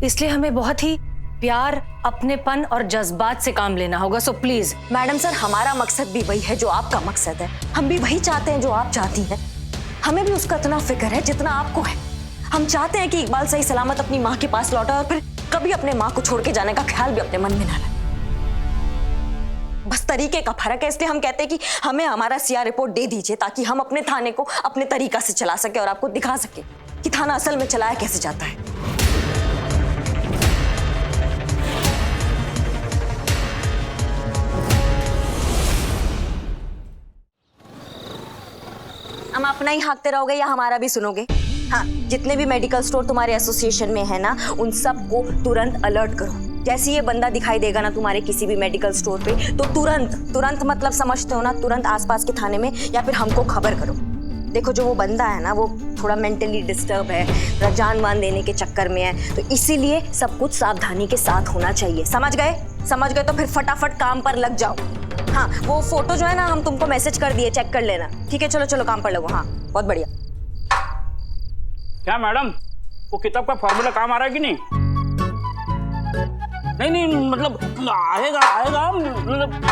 इसलिए हमें बहुत ही प्यार, अपनेपन और जज्बात से काम लेना होगा। So please. मैडम सर, हमारा मकसद भी वही है जो आपका मकसद है, हम भी वही चाहते हैं जो आप चाहती हैं। हमें भी उसका इतना फिक्र है जितना आपको है। हम चाहते हैं कि इकबाल सही सलामत अपनी माँ के पास लौटा और फिर कभी अपने माँ को छोड़ के जाने का ख्याल भी अपने मन में ना लाए। बस तरीके का फर्क है, इसलिए हम कहते हैं कि हमें हमारा सीआर रिपोर्ट दे दीजिए ताकि हम अपने थाने को अपने तरीका से चला सके और आपको दिखा सके कि थाना असल में चलाया कैसे जाता है। हम अपना ही हाँकते रहोगे या हमारा भी सुनोगे? हाँ, जितने भी मेडिकल स्टोर तुम्हारे एसोसिएशन में है ना, उन सबको तुरंत अलर्ट करो। जैसे ये बंदा दिखाई देगा ना तुम्हारे किसी भी मेडिकल स्टोर पे, तो तुरंत मतलब समझते हो ना, तुरंत आसपास के थाने में या फिर हमको खबर करो। देखो, जो वो बंदा है ना, वो थोड़ा मेंटली डिस्टर्ब है, थोड़ा जान मान देने के चक्कर में है, तो इसीलिए सब कुछ सावधानी के साथ होना चाहिए। समझ गए तो फिर फटाफट काम पर लग जाओ। हाँ, वो फोटो जो है ना हम तुमको मैसेज कर दिए, चेक कर लेना। ठीक है, चलो काम पर लगो। हाँ, बहुत बढ़िया। क्या मैडम, वो किताब का फॉर्मूला काम आ रहा है कि नहीं? नहीं नहीं मतलब आएगा आएगा मतलब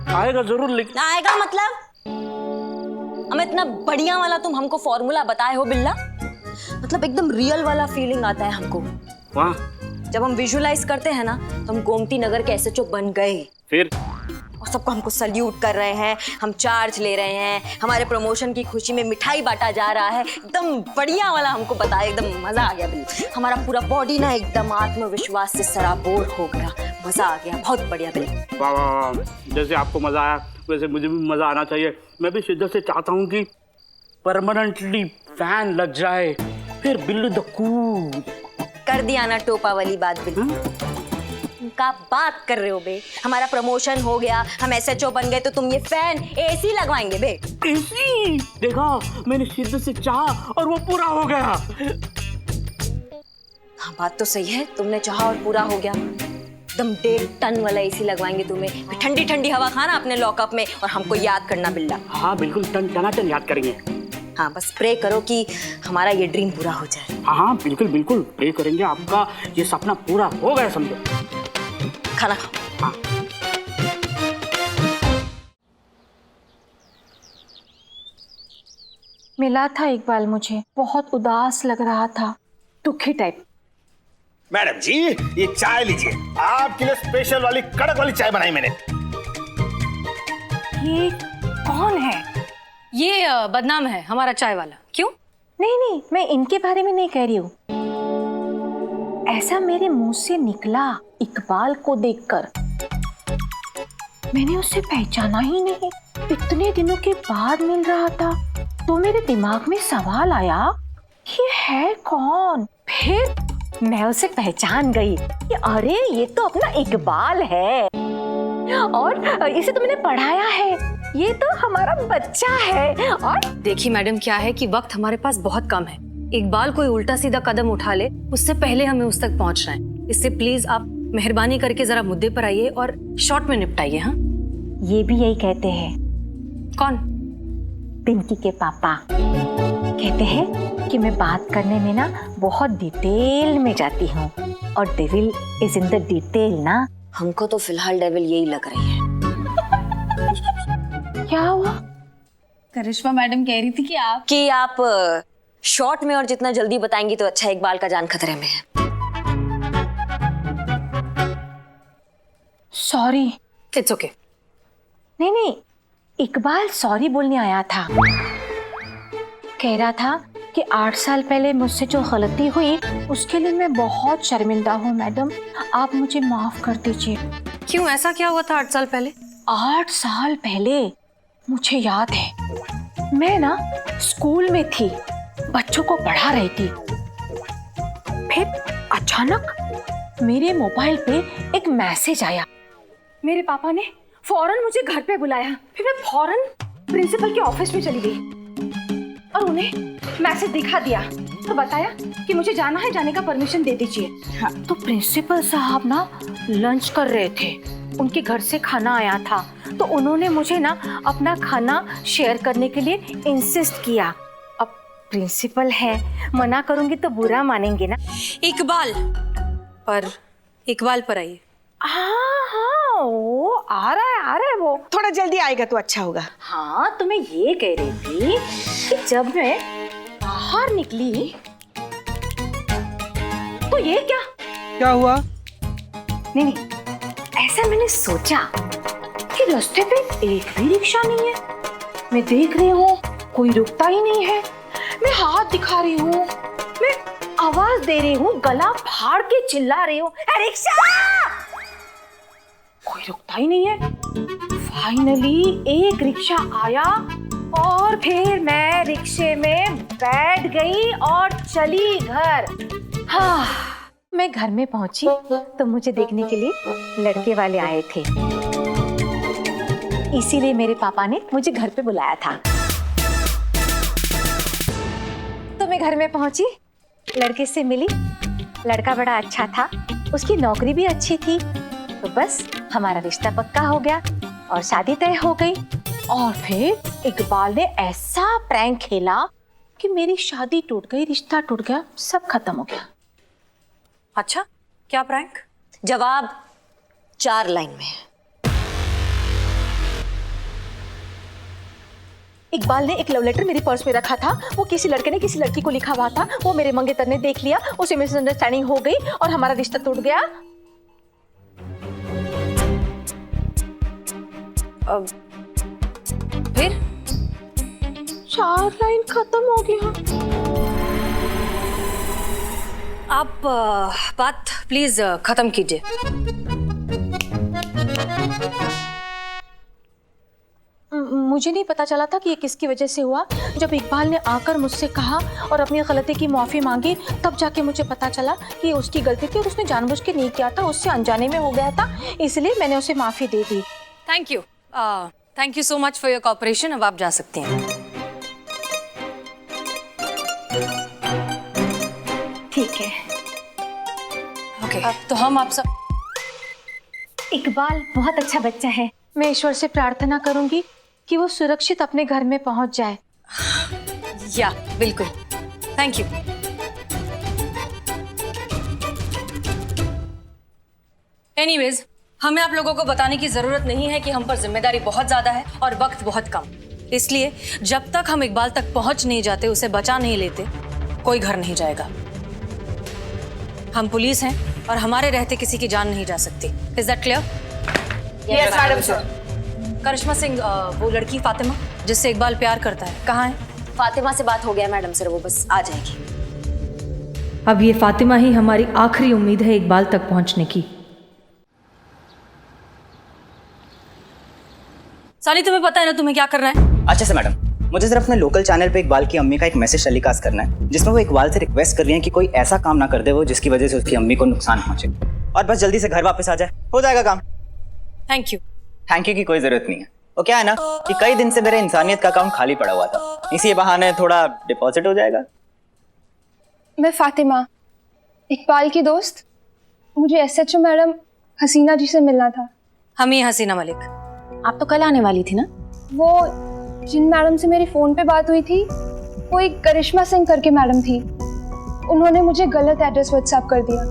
आएगा जरूर, लेकिन आएगा मतलब हमें इतना बढ़िया वाला तुम हमको फॉर्मूला बताए हो बिल्ला, मतलब एकदम रियल वाला फीलिंग आता है हमको। वाह, जब हम विजुअलाइज करते हैं ना तो हम गोमती नगर के एसएचओ बन गए, फिर और सबको हमको सल्यूट कर रहे हैं, हम चार्ज ले रहे हैं, हमारे प्रमोशन की खुशी में मिठाई बांटा जा रहा है, एकदम बढ़िया वाला हमको बताया, एकदम मजा आ गया बिल्ला। हमारा पूरा बॉडी ना एकदम आत्मविश्वास से सराबोर हो गया, मजा आ गया, बहुत बढ़िया बिल्ला। वाह वाह वाह, जैसे आपको मजा आया वैसे मुझे भी मजा आना चाहिए। मैं भी शिद्दत से चाहता हूँ कि परमानेंटली फैन लग जाए, फिर बिल्लू द कूल। कर दिया ना टोपा वाली बात बिल्ला, का बात कर रहे हो बे? हमारा प्रमोशन हो गया, हम एसएचओ बन गए, तो तुम ये फैन एसी लगवाएंगे बे? एसी देखा, मैंने शिद्दत से चाहा और वो पूरा हो गया। हाँ बात तो सही है, तुमने चाहा और पूरा हो गया। एकदम 1.5 टन वाला एसी लगवाएंगे तुम्हें, ठंडी ठंडी हवा खाना अपने लॉकअप में और हमको याद करना बिल्ला। हाँ बिल्कुल, टन टनाटन याद करेंगे। हाँ बस प्रे करो कि हमारा ये ड्रीम पूरा हो जाए। हाँ बिल्कुल बिल्कुल प्रे करेंगे, आपका ये सपना पूरा हो गया समझो। खाना खाओ। हाँ। मिला था इकबाल, मुझे बहुत उदास लग रहा था, दुखी टाइप। मैडम जी ये चाय लीजिए, आपके लिए स्पेशल वाली कड़क वाली चाय बनाई मैंने। ये कौन है? ये बदनाम है हमारा चाय वाला। क्यों? नहीं नहीं, मैं इनके बारे में नहीं कह रही हूँ, ऐसा मेरे मुंह से निकला इकबाल को देखकर। मैंने उसे पहचाना ही नहीं, इतने दिनों के बाद मिल रहा था, तो मेरे दिमाग में सवाल आया ये है कौन। फिर मैं उसे पहचान गई कि अरे ये तो अपना इकबाल है, और इसे तो मैंने पढ़ाया है, ये तो हमारा बच्चा है। और देखिए मैडम, क्या है कि वक्त हमारे पास बहुत कम है, इकबाल कोई उल्टा सीधा कदम उठा ले उससे पहले हमें उस तक पहुंचना है, इससे प्लीज आप मेहरबानी करके जरा मुद्दे पर आइए और शॉर्ट में निपटाइए। हाँ ये भी यही कहते हैं। कौन? पिंकी के पापा कहते हैं कि मैं बात करने में ना बहुत डिटेल में जाती हूँ, और devil is in the detail ना। हमको तो फिलहाल डेविल यही लग रही है। क्या हुआ? करिश्मा मैडम कह रही थी कि आप शॉर्ट में और जितना जल्दी बताएंगी तो अच्छा, इकबाल का जान खतरे में है। सॉरी। It's okay. नहीं नहीं, इकबाल सॉरी बोलने आया था, कह रहा था कि 8 साल पहले मुझसे जो गलती हुई उसके लिए मैं बहुत शर्मिंदा हूँ मैडम, आप मुझे माफ कर दीजिए। क्यों, ऐसा क्या हुआ था 8 साल पहले? 8 साल पहले मुझे याद है, मैं ना स्कूल में थी, बच्चों को पढ़ा रही थी, फिर अचानक मेरे मोबाइल पे एक मैसेज आया, मेरे पापा ने फौरन मुझे घर पे बुलाया, फिर मैं फौरन प्रिंसिपल के ऑफिस में चली गई और उन्हें मैसेज दिखा दिया, तो बताया कि मुझे जाना है, जाने का परमिशन दे दीजिए। हाँ, तो प्रिंसिपल साहब ना लंच कर रहे थे, उनके घर से खाना आया था, तो उन्होंने मुझे ना अपना खाना शेयर करने के लिए इंसिस्ट किया। अब प्रिंसिपल है, मना करूंगी तो बुरा मानेंगे ना। इकबाल पर आइए। हाँ वो आ रहा है वो थोड़ा जल्दी आएगा तो अच्छा होगा। हाँ तो मैं ये कह रही थी कि जब मैं बाहर निकली तो ये क्या हुआ? नहीं, ऐसा मैंने सोचा कि रास्ते पे एक भी रिक्शा नहीं है, मैं देख रही हूँ कोई रुकता ही नहीं है, मैं हाथ दिखा रही हूँ, मैं आवाज दे रही हूँ, गला फाड़ के चिल्ला रही हूँ, रिक्शा, कोई रुकता ही नहीं है। फाइनली एक रिक्शा आया और फिर मैं रिक्शे में बैठ गई और चली घर। हाँ, मैं घर में पहुंची तो मुझे देखने के लिए लड़के वाले आए थे, इसीलिए मेरे पापा ने मुझे घर पे बुलाया था। तो मैं घर में पहुंची, लड़के से मिली, लड़का बड़ा अच्छा था, उसकी नौकरी भी अच्छी थी, तो बस हमारा रिश्ता पक्का हो गया और शादी तय हो गई। और फिर इकबाल ने ऐसा प्रैंक खेला कि मेरी शादी टूट गई, रिश्ता टूट गया, सब खत्म हो गया। अच्छा, क्या प्रैंक? जवाब 4 लाइन में है। इकबाल ने एक लव लेटर मेरी पर्स में रखा था। वो किसी लड़के ने किसी लड़की को लिखा हुआ था। वो मेरे मंगेतर ने देख लिया, उसे मिसअंडरस्टैंडिंग हो गई और हमारा रिश्ता टूट गया। फिर 4 लाइन खत्म हो गया। आप बात प्लीज खत्म कीजिए। मुझे नहीं पता चला था कि ये किसकी वजह से हुआ। जब इकबाल ने आकर मुझसे कहा और अपनी गलती की माफी मांगी, तब जाके मुझे पता चला कि उसकी गलती थी और उसने जानबूझ के नहीं किया था, उससे अनजाने में हो गया था, इसलिए मैंने उसे माफी दे दी। Thank you so much for your cooperation. अब आप जा सकती हैं। ठीक है। ओके, तो हम आप सब। इकबाल बहुत अच्छा बच्चा है। मैं ईश्वर से प्रार्थना करूंगी कि वो सुरक्षित अपने घर में पहुंच जाए। या बिल्कुल, थैंक यू। एनीवेज, हमें आप लोगों को बताने की जरूरत नहीं है कि हम पर जिम्मेदारी बहुत ज्यादा है और वक्त बहुत कम। इसलिए जब तक हम इकबाल तक पहुंच नहीं जाते, उसे बचा नहीं लेते, कोई घर नहीं जाएगा। हम पुलिस हैं और हमारे रहते किसी की जान नहीं जा सकती। Is that clear? Yes madam sir. Karishma Singh, वो लड़की फातिमा जिससे इकबाल प्यार करता है, कहाँ है? फातिमा से बात हो गया मैडम सर, वो बस आ जाएगी। अब ये फातिमा ही हमारी आखिरी उम्मीद है इकबाल तक पहुंचने की। सानी, तुम्हें पता है ना तुम्हें क्या करना है? अच्छा से मैडम, मुझे सिर्फ अपने लोकल चैनल पे इकबाल की अम्मी का एक मैसेज टेलीकास्ट करना है, जिसमें वो इकबाल से रिक्वेस्ट कर रही है कि कोई ऐसा काम ना कर दे वो जिसकी वजह से उसकी अम्मी को नुकसान पहुंचे, और बस जल्दी से घर वापस आ जाए, हो जाएगा काम। Thank you. थैंक यू की कोई जरूरत नहीं है। वो क्या है ना कि कई दिन से मेरे इंसानियत का अकाउंट खाली पड़ा हुआ था, इसी बहाने थोड़ा डिपॉजिट हो जाएगा। मैं फातिमा, इकबाल की दोस्त। मुझे एसएचओ मैडम हसीना जी से मिलना था। हम ही हसीना मलिक। आप तो कल आने वाली थी ना? वो जिन मैडम से मेरी फोन पे बात हुई थी, वो एक करिश्मा सिंह करके मैडम थी। उन्होंने मुझे गलत एड्रेस व्हाट्सएप कर दिया।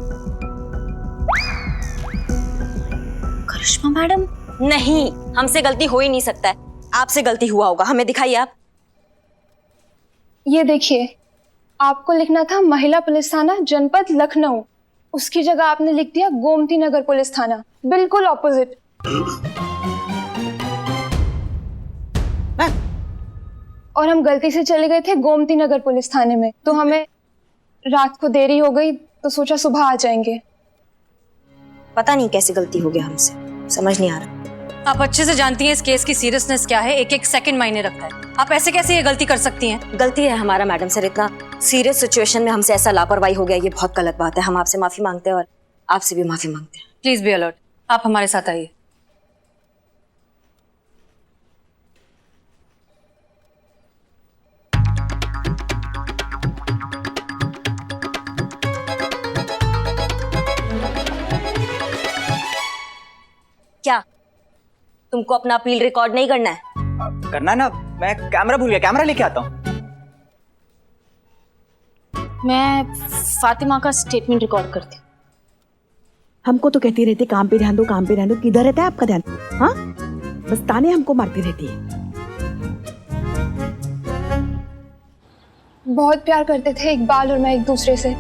करिश्मा मैडम? नहीं, हमसे गलती हो ही नहीं सकता है। आपसे गलती हुआ होगा, हमें दिखाइए आप। ये देखिए, आपको लिखना था महिला पुलिस थाना जनपद लखनऊ, उसकी जगह आपने लिख दिया गोमती नगर पुलिस थाना, बिल्कुल ऑपोजिट। और हम गलती से चले गए थे गोमती नगर पुलिस थाने में, तो हमें रात को देरी हो गई तो सोचा सुबह आ जाएंगे। पता नहीं कैसे गलती हो गया हमसे, समझ नहीं आ रहा। आप अच्छे से जानती हैं इस केस की सीरियसनेस क्या है, एक एक सेकंड मायने रखता है। आप ऐसे कैसे ये गलती कर सकती हैं? गलती है हमारा मैडम सर, इतना सीरियस सिचुएशन में हमसे ऐसा लापरवाही हो गया, ये बहुत गलत बात है। हम आपसे माफी मांगते हैं और आपसे भी माफी मांगते हैं। Please be alert. आप हमारे साथ आइए। क्या तुमको अपना अपील रिकॉर्ड नहीं करना है? करना है ना, मैं कैमरा भूल गया, कैमरा लेके आता हूँ। मैं फातिमा का स्टेटमेंट रिकॉर्ड करती हूँ। हमको तो कहती रहती काम पे ध्यान दो, काम पे ध्यान दो। किधर रहता है आपका ध्यान? हाँ, बस ताने हमको मारती रहती है। बहुत प्यार करते थे इकबाल और मैं एक दूसरे से।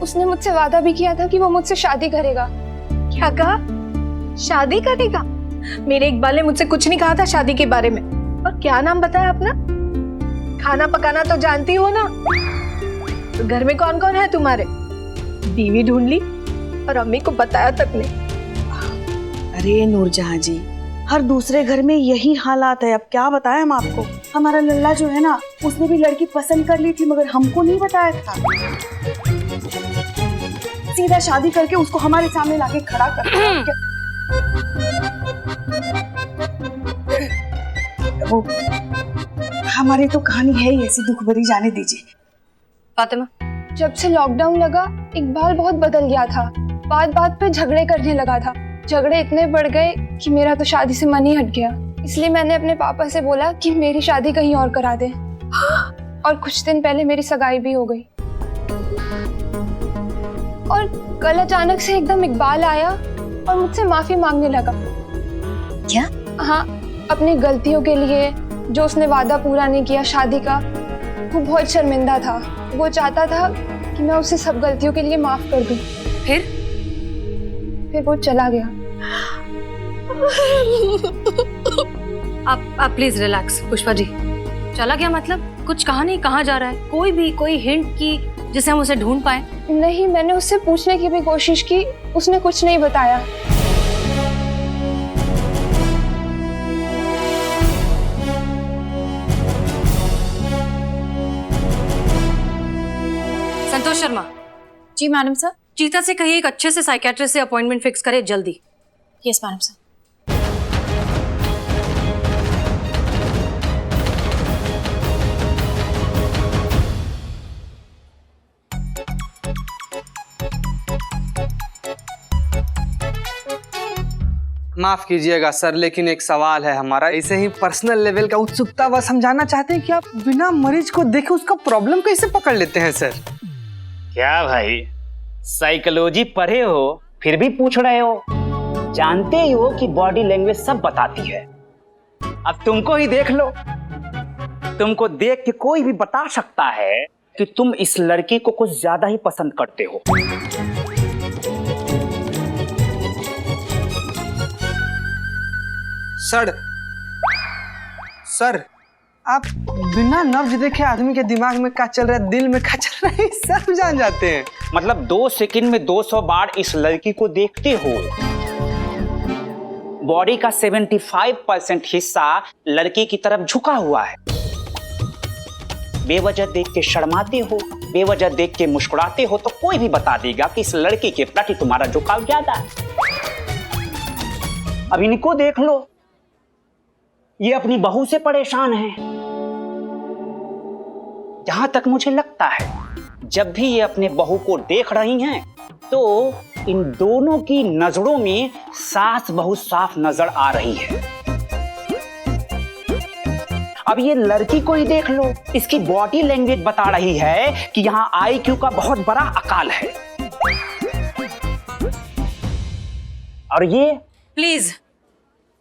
उसने मुझसे वादा भी किया था कि वो मुझसे शादी करेगा। क्या कहा? शादी करेगा? मेरे इकबाल ने मुझसे कुछ नहीं कहा था शादी के बारे में। और क्या नाम बताया अपना? खाना पकाना तो जानती हो ना? तो घर में कौन कौन है तुम्हारे? बीवी ढूंढ ली और अम्मी को बताया तक नहीं। अरे नूरजहां जी, हर दूसरे घर में यही हालात है। अब क्या बताएं हम आपको। हमारा लल्ला जो है ना, उसने भी लड़की पसंद कर ली थी, मगर हमको नहीं बताया था। सीधा शादी करके उसको हमारे सामने लाके खड़ा कर दिया। वो हमारी तो कहानी है ही ऐसी दुख भरी, जाने दीजिए। फातिमा, जब से लॉकडाउन लगा इकबाल बहुत बदल गया था। बात बात पे झगड़े करने लगा था। झगड़े इतने बढ़ गए कि मेरा तो शादी से मन ही हट गया। इसलिए मैंने अपने पापा से बोला कि मेरी शादी कहीं और करा दे। और कुछ दिन पहले मेरी सगाई भी हो गई। और कल अचानक से एकदम इकबाल आया और मुझसे माफी मांगने लगा। क्या? हाँ, अपनी गलतियों के लिए, जो उसने वादा पूरा नहीं किया शादी का। वो बहुत शर्मिंदा था। वो चाहता था कि मैं उसे सब गलतियों के लिए माफ कर दूं। फिर वो चला गया। आप प्लीज रिलैक्स पुष्पा जी। चला गया मतलब? कुछ कहा नहीं, कहाँ जा रहा है? कोई हिंट की जिससे हम उसे ढूंढ पाए? नहीं, मैंने उससे पूछने की भी कोशिश की, उसने कुछ नहीं बताया। संतोष शर्मा। जी मैडम सर। चीता से कहिए एक अच्छे से साइकेट्रिस्ट से अपॉइंटमेंट फिक्स करे जल्दी। Yes madam sir. माफ कीजिएगा सर, लेकिन एक सवाल है हमारा, ऐसे ही पर्सनल लेवल का उत्सुकता, बस हम जानना चाहते हैं कि आप बिना मरीज को देखे उसका प्रॉब्लम कैसे पकड़ लेते हैं सर? क्या भाई, साइकोलॉजी पढ़े हो फिर भी पूछ रहे हो? जानते ही हो कि बॉडी लैंग्वेज सब बताती है। अब तुमको ही देख लो, तुमको देख के कोई भी बता सकता है कि तुम इस लड़की को कुछ ज्यादा ही पसंद करते हो। सर आप बिना नब्ज देखे आदमी के दिमाग में क्या चल रहा है, दिल में क्या चल रहा है, सब जान जाते हैं। मतलब 2 सेकंड में 200 बार इस लड़की को देखते हो। बॉडी का 75% हिस्सा लड़की की तरफ झुका हुआ है। बेवजह देख के शर्माते हो, बेवजह देख के मुस्कुराते हो, तो कोई भी बता देगा कि इस लड़की के प्रति तुम्हारा झुकाव ज्यादा है। अब इनको देख लो, ये अपनी बहू से परेशान है। जहां तक मुझे लगता है, जब भी ये अपने बहू को देख रही हैं, तो इन दोनों की नजरों में सास बहू साफ नजर आ रही है। अब ये लड़की को ही देख लो, इसकी बॉडी लैंग्वेज बता रही है कि यहाँ IQ का बहुत बड़ा अकाल है। और ये प्लीज,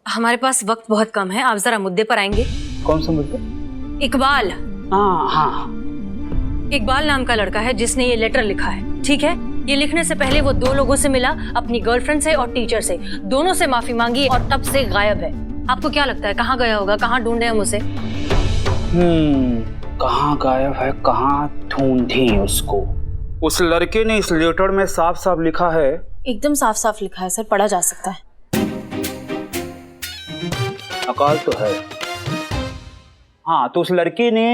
हमारे पास वक्त बहुत कम है, आप जरा मुद्दे पर आएंगे? कौन सा मुद्दा? इकबाल। हाँ। इकबाल नाम का लड़का है जिसने ये लेटर लिखा है, ठीक है? ये लिखने से पहले वो 2 लोगों से मिला, अपनी गर्लफ्रेंड से और टीचर से। दोनों से माफी मांगी और तब से गायब है। आपको क्या लगता है कहाँ गया होगा? कहाँ ढूंढे हम उसे? कहाँ गायब है, कहाँ ढूंढे उसको? उस लड़के ने इस लेटर में साफ साफ लिखा है। एकदम साफ साफ लिखा है सर, पढ़ा जा सकता है। अकाल तो है। हाँ, तो उस लड़के ने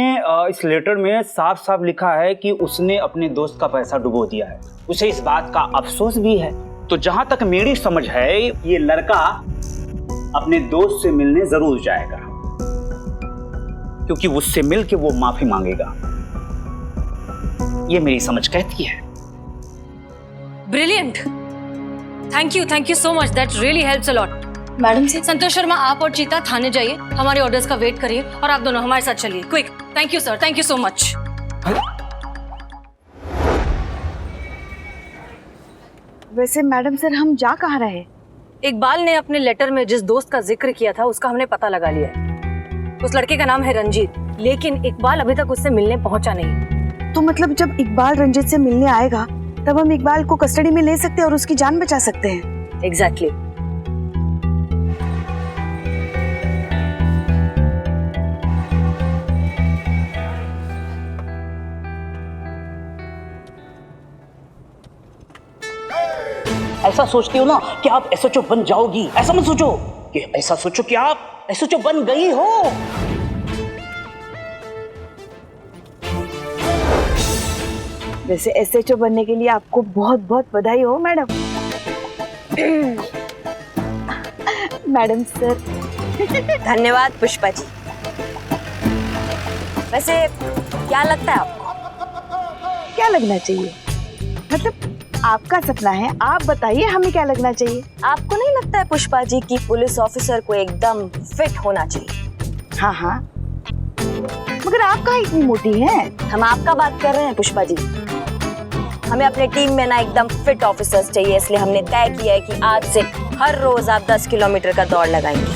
इस लेटर में साफ साफ लिखा है कि उसने अपने दोस्त का पैसा डुबो दिया है। उसे इस बात का अफसोस भी है। तो जहां तक मेरी समझ है, ये लड़का अपने दोस्त से मिलने जरूर जाएगा, क्योंकि उससे मिलके वो माफी मांगेगा। ये मेरी समझ कहती है। Brilliant, thank you so much, that really helps a lot. Madam से संतोष शर्मा, आप और चीता थाने जाइए, हमारे ऑर्डर्स का वेट करिए, और आप दोनों हमारे साथ चलिए, quick. Thank you sir, thank you so much. वैसे मैडम सर, हम जा कहाँ रहे? इकबाल ने अपने लेटर में जिस दोस्त का जिक्र किया था उसका हमने पता लगा लिया है। उस लड़के का नाम है रंजीत, लेकिन इकबाल अभी तक उससे मिलने पहुंचा नहीं। तो मतलब जब इकबाल रंजीत से मिलने आएगा, तब हम इकबाल को कस्टडी में ले सकते हैं और उसकी जान बचा सकते हैं। एग्जैक्टली। ऐसा सोचती हो ना कि आप SHO बन जाओगी, ऐसा मत सोचो। कि ऐसा सोचो कि आप SHO बन गई हो। वैसे SHO बनने के लिए आपको बहुत बहुत बधाई हो मैडम। Madam sir. धन्यवाद पुष्पा जी। वैसे क्या लगता है आपको? क्या लगना चाहिए? मतलब आपका सपना है, आप बताइए, हमें क्या लगना चाहिए? आपको नहीं लगता है पुष्पा जी कि पुलिस ऑफिसर को एकदम फिट होना चाहिए? हाँ, मगर आप कहाँ इतनी मोटी हैं? हम आपका बात कर रहे हैं पुष्पा जी। हमें अपने टीम में ना एकदम फिट ऑफिसर्स चाहिए, इसलिए हमने तय किया है कि आज से हर रोज आप 10 किलोमीटर का दौड़ लगाएंगी।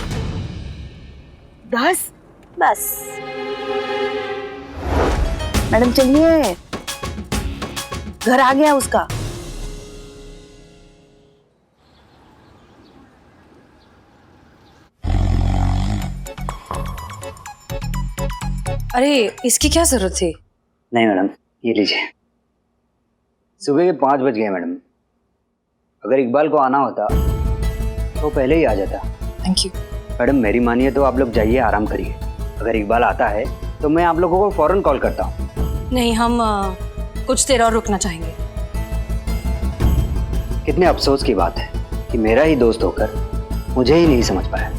10? बस। मैडम चलिए, घर आ गया उसका। अरे इसकी क्या जरूरत थी? नहीं मैडम, ये लीजिए। सुबह के 5 बज गए मैडम। अगर इकबाल को आना होता तो पहले ही आ जाता। थैंक यू मैडम, मेरी मानिए तो आप लोग जाइए, आराम करिए। अगर इकबाल आता है तो मैं आप लोगों को फौरन कॉल करता हूँ। नहीं, हम कुछ देर और रुकना चाहेंगे। कितने अफसोस की बात है कि मेरा ही दोस्त होकर मुझे ही नहीं समझ पाया।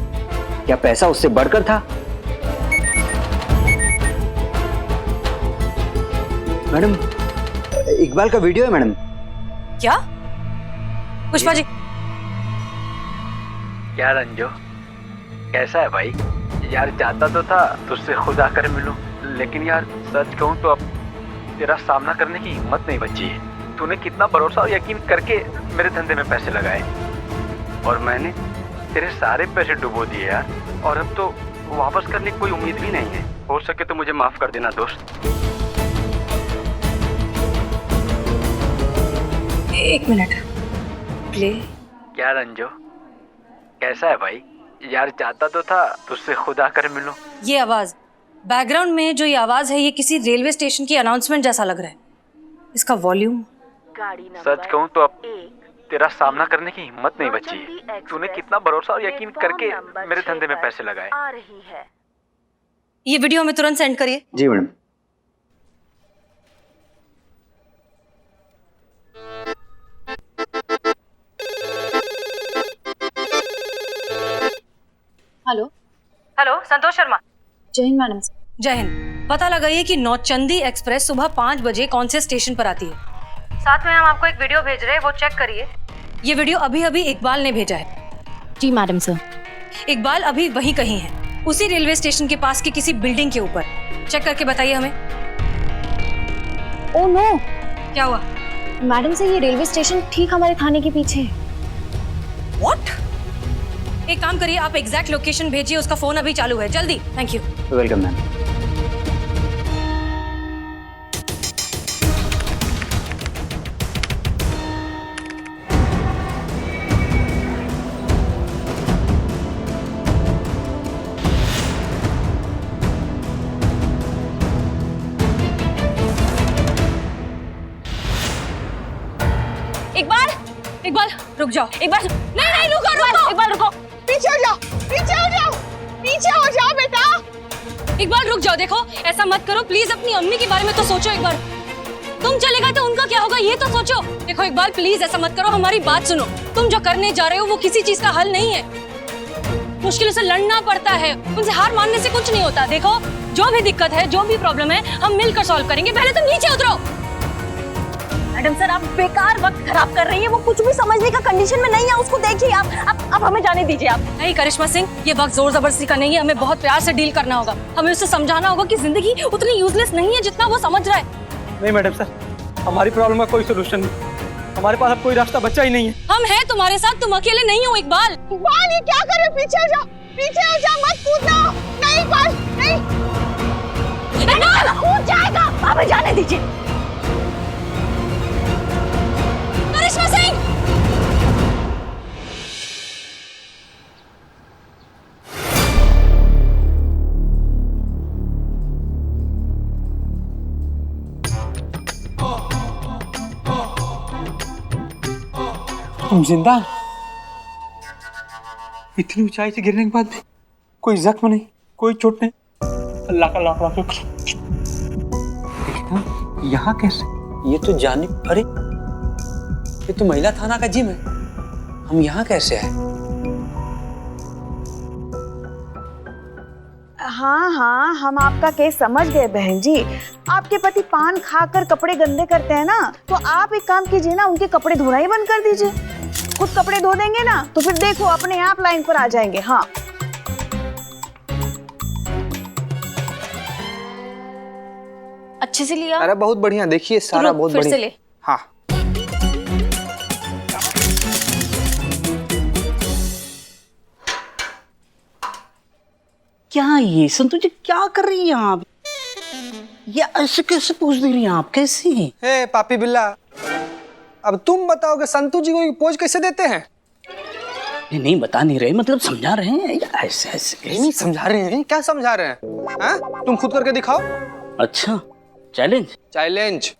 क्या पैसा उससे बढ़कर था? मैडम, इकबाल का वीडियो है मैडम। क्या? पुष्पा जी। क्या रंजो, कैसा है भाई? यार चाहता तो था तुझसे खुद आकर मिलूं, लेकिन यार सच कहूं तो अब तेरा सामना करने की हिम्मत नहीं बची है। तूने कितना भरोसा और यकीन करके मेरे धंधे में पैसे लगाए और मैंने तेरे सारे पैसे डुबो दिए यार। और अब तो वापस करने की कोई उम्मीद भी नहीं है। हो सके तो मुझे माफ कर देना दोस्त। एक मिनट प्ले। क्या रंजो, कैसा है भाई? यार चाहता तो था तुझसे खुद आकर मिलूं। ये आवाज बैकग्राउंड में जो ये आवाज है, ये किसी रेलवे स्टेशन की अनाउंसमेंट जैसा लग रहा है। इसका वॉल्यूम। सच कहूं तो अब तेरा सामना करने की हिम्मत नहीं बची है। तूने कितना भरोसा और यकीन करके मेरे धंधे में पैसे लगाए। ये वीडियो हमें तुरंत सेंड करिए। जी madam. Hello hello, Santosh Sharma. जय हिंद मैडम। जय हिंद। पता लगाइए कि नौचंदी एक्सप्रेस सुबह 5 बजे कौन से स्टेशन पर आती है। साथ में हम आपको एक वीडियो भेज रहे हैं, वो चेक करिए। ये वीडियो अभी अभी इकबाल ने भेजा है। जी मैडम सर। इकबाल अभी वहीं कहीं है, उसी रेलवे स्टेशन के पास की किसी बिल्डिंग के ऊपर। चेक करके बताइए हमें। ओह नो, क्या हुआ? मैडम से ये रेलवे स्टेशन ठीक हमारे थाने के पीछे है। व्हाट? एक काम करिए, आप एग्जैक्ट लोकेशन भेजिए, उसका फोन अभी चालू है। जल्दी। Thank you. Welcome ma'am. Iqbal, Iqbal रुक जाओ। इकबाल, नहीं नहीं रुको रुको। इकबाल रुको, पीछे हो जाओ, पीछे हो जाओ, पीछे हो जाओ बेटा। इकबाल रुक जाओ। देखो ऐसा मत करो प्लीज, अपनी अम्मी के बारे में तो सोचो एक बार। तुम चले गए तो उनका क्या होगा ये तो सोचो। देखो इकबाल प्लीज ऐसा मत करो, हमारी बात सुनो। तुम जो करने जा रहे हो वो किसी चीज का हल नहीं है। मुश्किलों से लड़ना पड़ता है, उनसे हार मानने से कुछ नहीं होता। देखो जो भी दिक्कत है, जो भी प्रॉब्लम है, हम मिलकर सॉल्व करेंगे। पहले तुम नीचे उतरो। मैडम सर, आप बेकार वक्त खराब कर रही है। वो कुछ भी समझने का कंडीशन में नहीं है। उसको देखिए आप हमें जाने दीजिए। आप नहीं करिश्मा सिंह, ये वक्त जोर जबरदस्ती का नहीं है। हमें बहुत प्यार से डील करना होगा। हमें उससे समझाना होगा कि जिंदगी उतनी यूजलेस नहीं है जितना वो समझ रहा है। नहीं मैडम सर, हमारी प्रॉब्लम का कोई सोल्यूशन नहीं। हमारे पास अब कोई रास्ता बचा ही नहीं है। हम हैं तुम्हारे साथ, तुम अकेले नहीं हो। इकबाल, इकबाल ये क्या कर रहे हो? पीछे हो जाओ, पीछे हो जाओ, मत कूदना। नहीं इकबाल, नहीं। इकबाल कूद जाएगा, हमें जाने दीजिए। करिश्मा सिंह, तुम जिंदा? इतनी ऊंचाई से गिरने के बाद भी कोई जख्म नहीं, कोई चोट नहीं। अल्लाह का लाख लाख शुक्र। यहाँ कैसे? ये तो जानी। अरे ये तो महिला थाना का जिम है। हम यहाँ कैसे आए? हाँ हाँ, हम आपका केस समझ गए बहन जी। आपके पति पान खाकर कपड़े गंदे करते हैं ना, तो आप एक काम कीजिए ना, उनके कपड़े धोना ही बंद कर दीजिए। खुद कपड़े धो देंगे ना तो फिर देखो अपने आप लाइन पर आ जाएंगे। हाँ अच्छे से लिया। अरे बहुत बढ़िया, देखिए सारा बहुत फिर से बढ़िया। ले। हाँ क्या ये संतु जी क्या कर रही हैं आप? ये ऐसे कैसे पूछ दे रही हैं आप? कैसे? हे पापी बिल्ला, अब तुम बताओ कि संतु जी को ये पोज कैसे देते हैं? नहीं बता नहीं रहे, मतलब समझा रहे हैं या ऐसे ऐसे नहीं समझा रहे हैं। क्या समझा रहे हैं? हाँ? तुम खुद करके दिखाओ। अच्छा, challenge. Challenge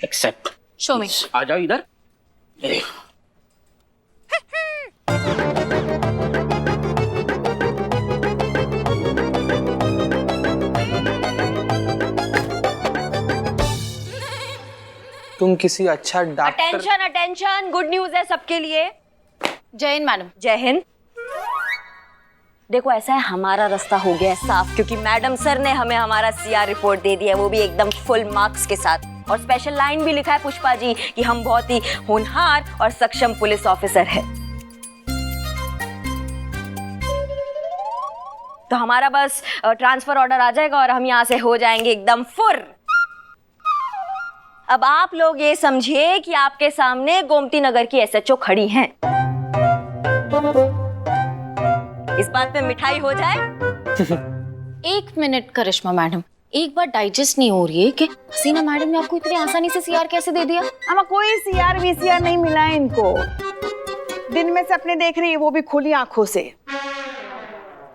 accept. Show me. आ जाओ इधर। ये देखो। तुम किसी अच्छा doctor. Attention attention, good news है सबके लिए। जय हिंद मैडम। जय हिंद। देखो ऐसा है, हमारा रास्ता हो गया है साफ, क्योंकि मैडम सर ने हमें हमारा सीआर रिपोर्ट दे दिया है, वो भी एकदम फुल मार्क्स के साथ। और स्पेशल लाइन भी लिखा है पुष्पा जी कि हम बहुत ही होनहार और सक्षम पुलिस ऑफिसर है। तो हमारा बस ट्रांसफर ऑर्डर आ जाएगा और हम यहाँ से हो जाएंगे एकदम फुर। अब आप लोग ये समझिए कि आपके सामने गोमती नगर की एसएचओ खड़ी हैं। इस बात पे मिठाई हो जाए। एक मिनट करिश्मा मैडम, एक बार डाइजेस्ट नहीं हो रही है कि हसीना मैडम ने आपको इतनी आसानी से सीआर कैसे दे दिया? हमें कोई सीआर वीसीआर नहीं मिला है इनको। दिन में सपने देख रही है, वो भी खुली आंखों से।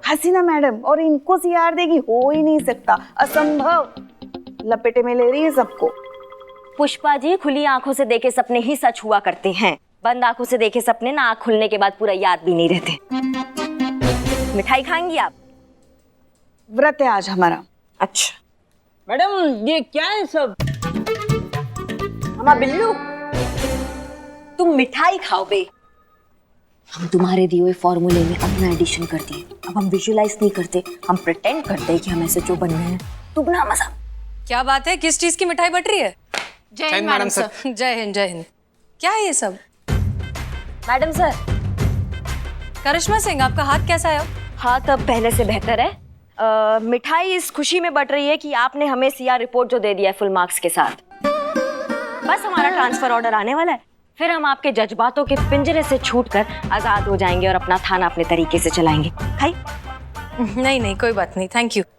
हसीना मैडम और इनको सीआर देगी, हो ही नहीं सकता, असंभव। लपेटे में ले रही है सबको। पुष्पा जी, खुली आंखों से देखे सपने ही सच हुआ करते हैं, बंद आंखों से देखे सपने ना आंख खुलने के बाद पूरा याद भी नहीं रहते। मिठाई खाएंगी आप? व्रत है आज हमारा। अच्छा मैडम ये क्या है सब? मामा बिल्लू, तुम मिठाई खाओ बे। हम तुम्हारे दिए हुए फॉर्मूले में अपना एडिशन कर दिए। अब हम विजुअलाइज नहीं करते, हम प्रिटेंड करते हैं कि हम ऐसे जो बन रहे हैं। दुगना मजा। क्या बात है, किस चीज की मिठाई बट रही है? जय हिंद मैडम सर। जय हिंद जय हिंद। क्या है ये सब? Madam sir. करिश्मा सिंह, आपका हाथ कैसा है? हाथ अब पहले से बेहतर है। मिठाई इस खुशी में बट रही है कि आपने हमें सीआर रिपोर्ट जो दे दिया है फुल मार्क्स के साथ। बस हमारा ट्रांसफर ऑर्डर आने वाला है, फिर हम आपके जज्बातों के पिंजरे से छूटकर आजाद हो जाएंगे और अपना थाना अपने तरीके से चलाएंगे। खाई? नहीं नहीं कोई बात नहीं, थैंक यू।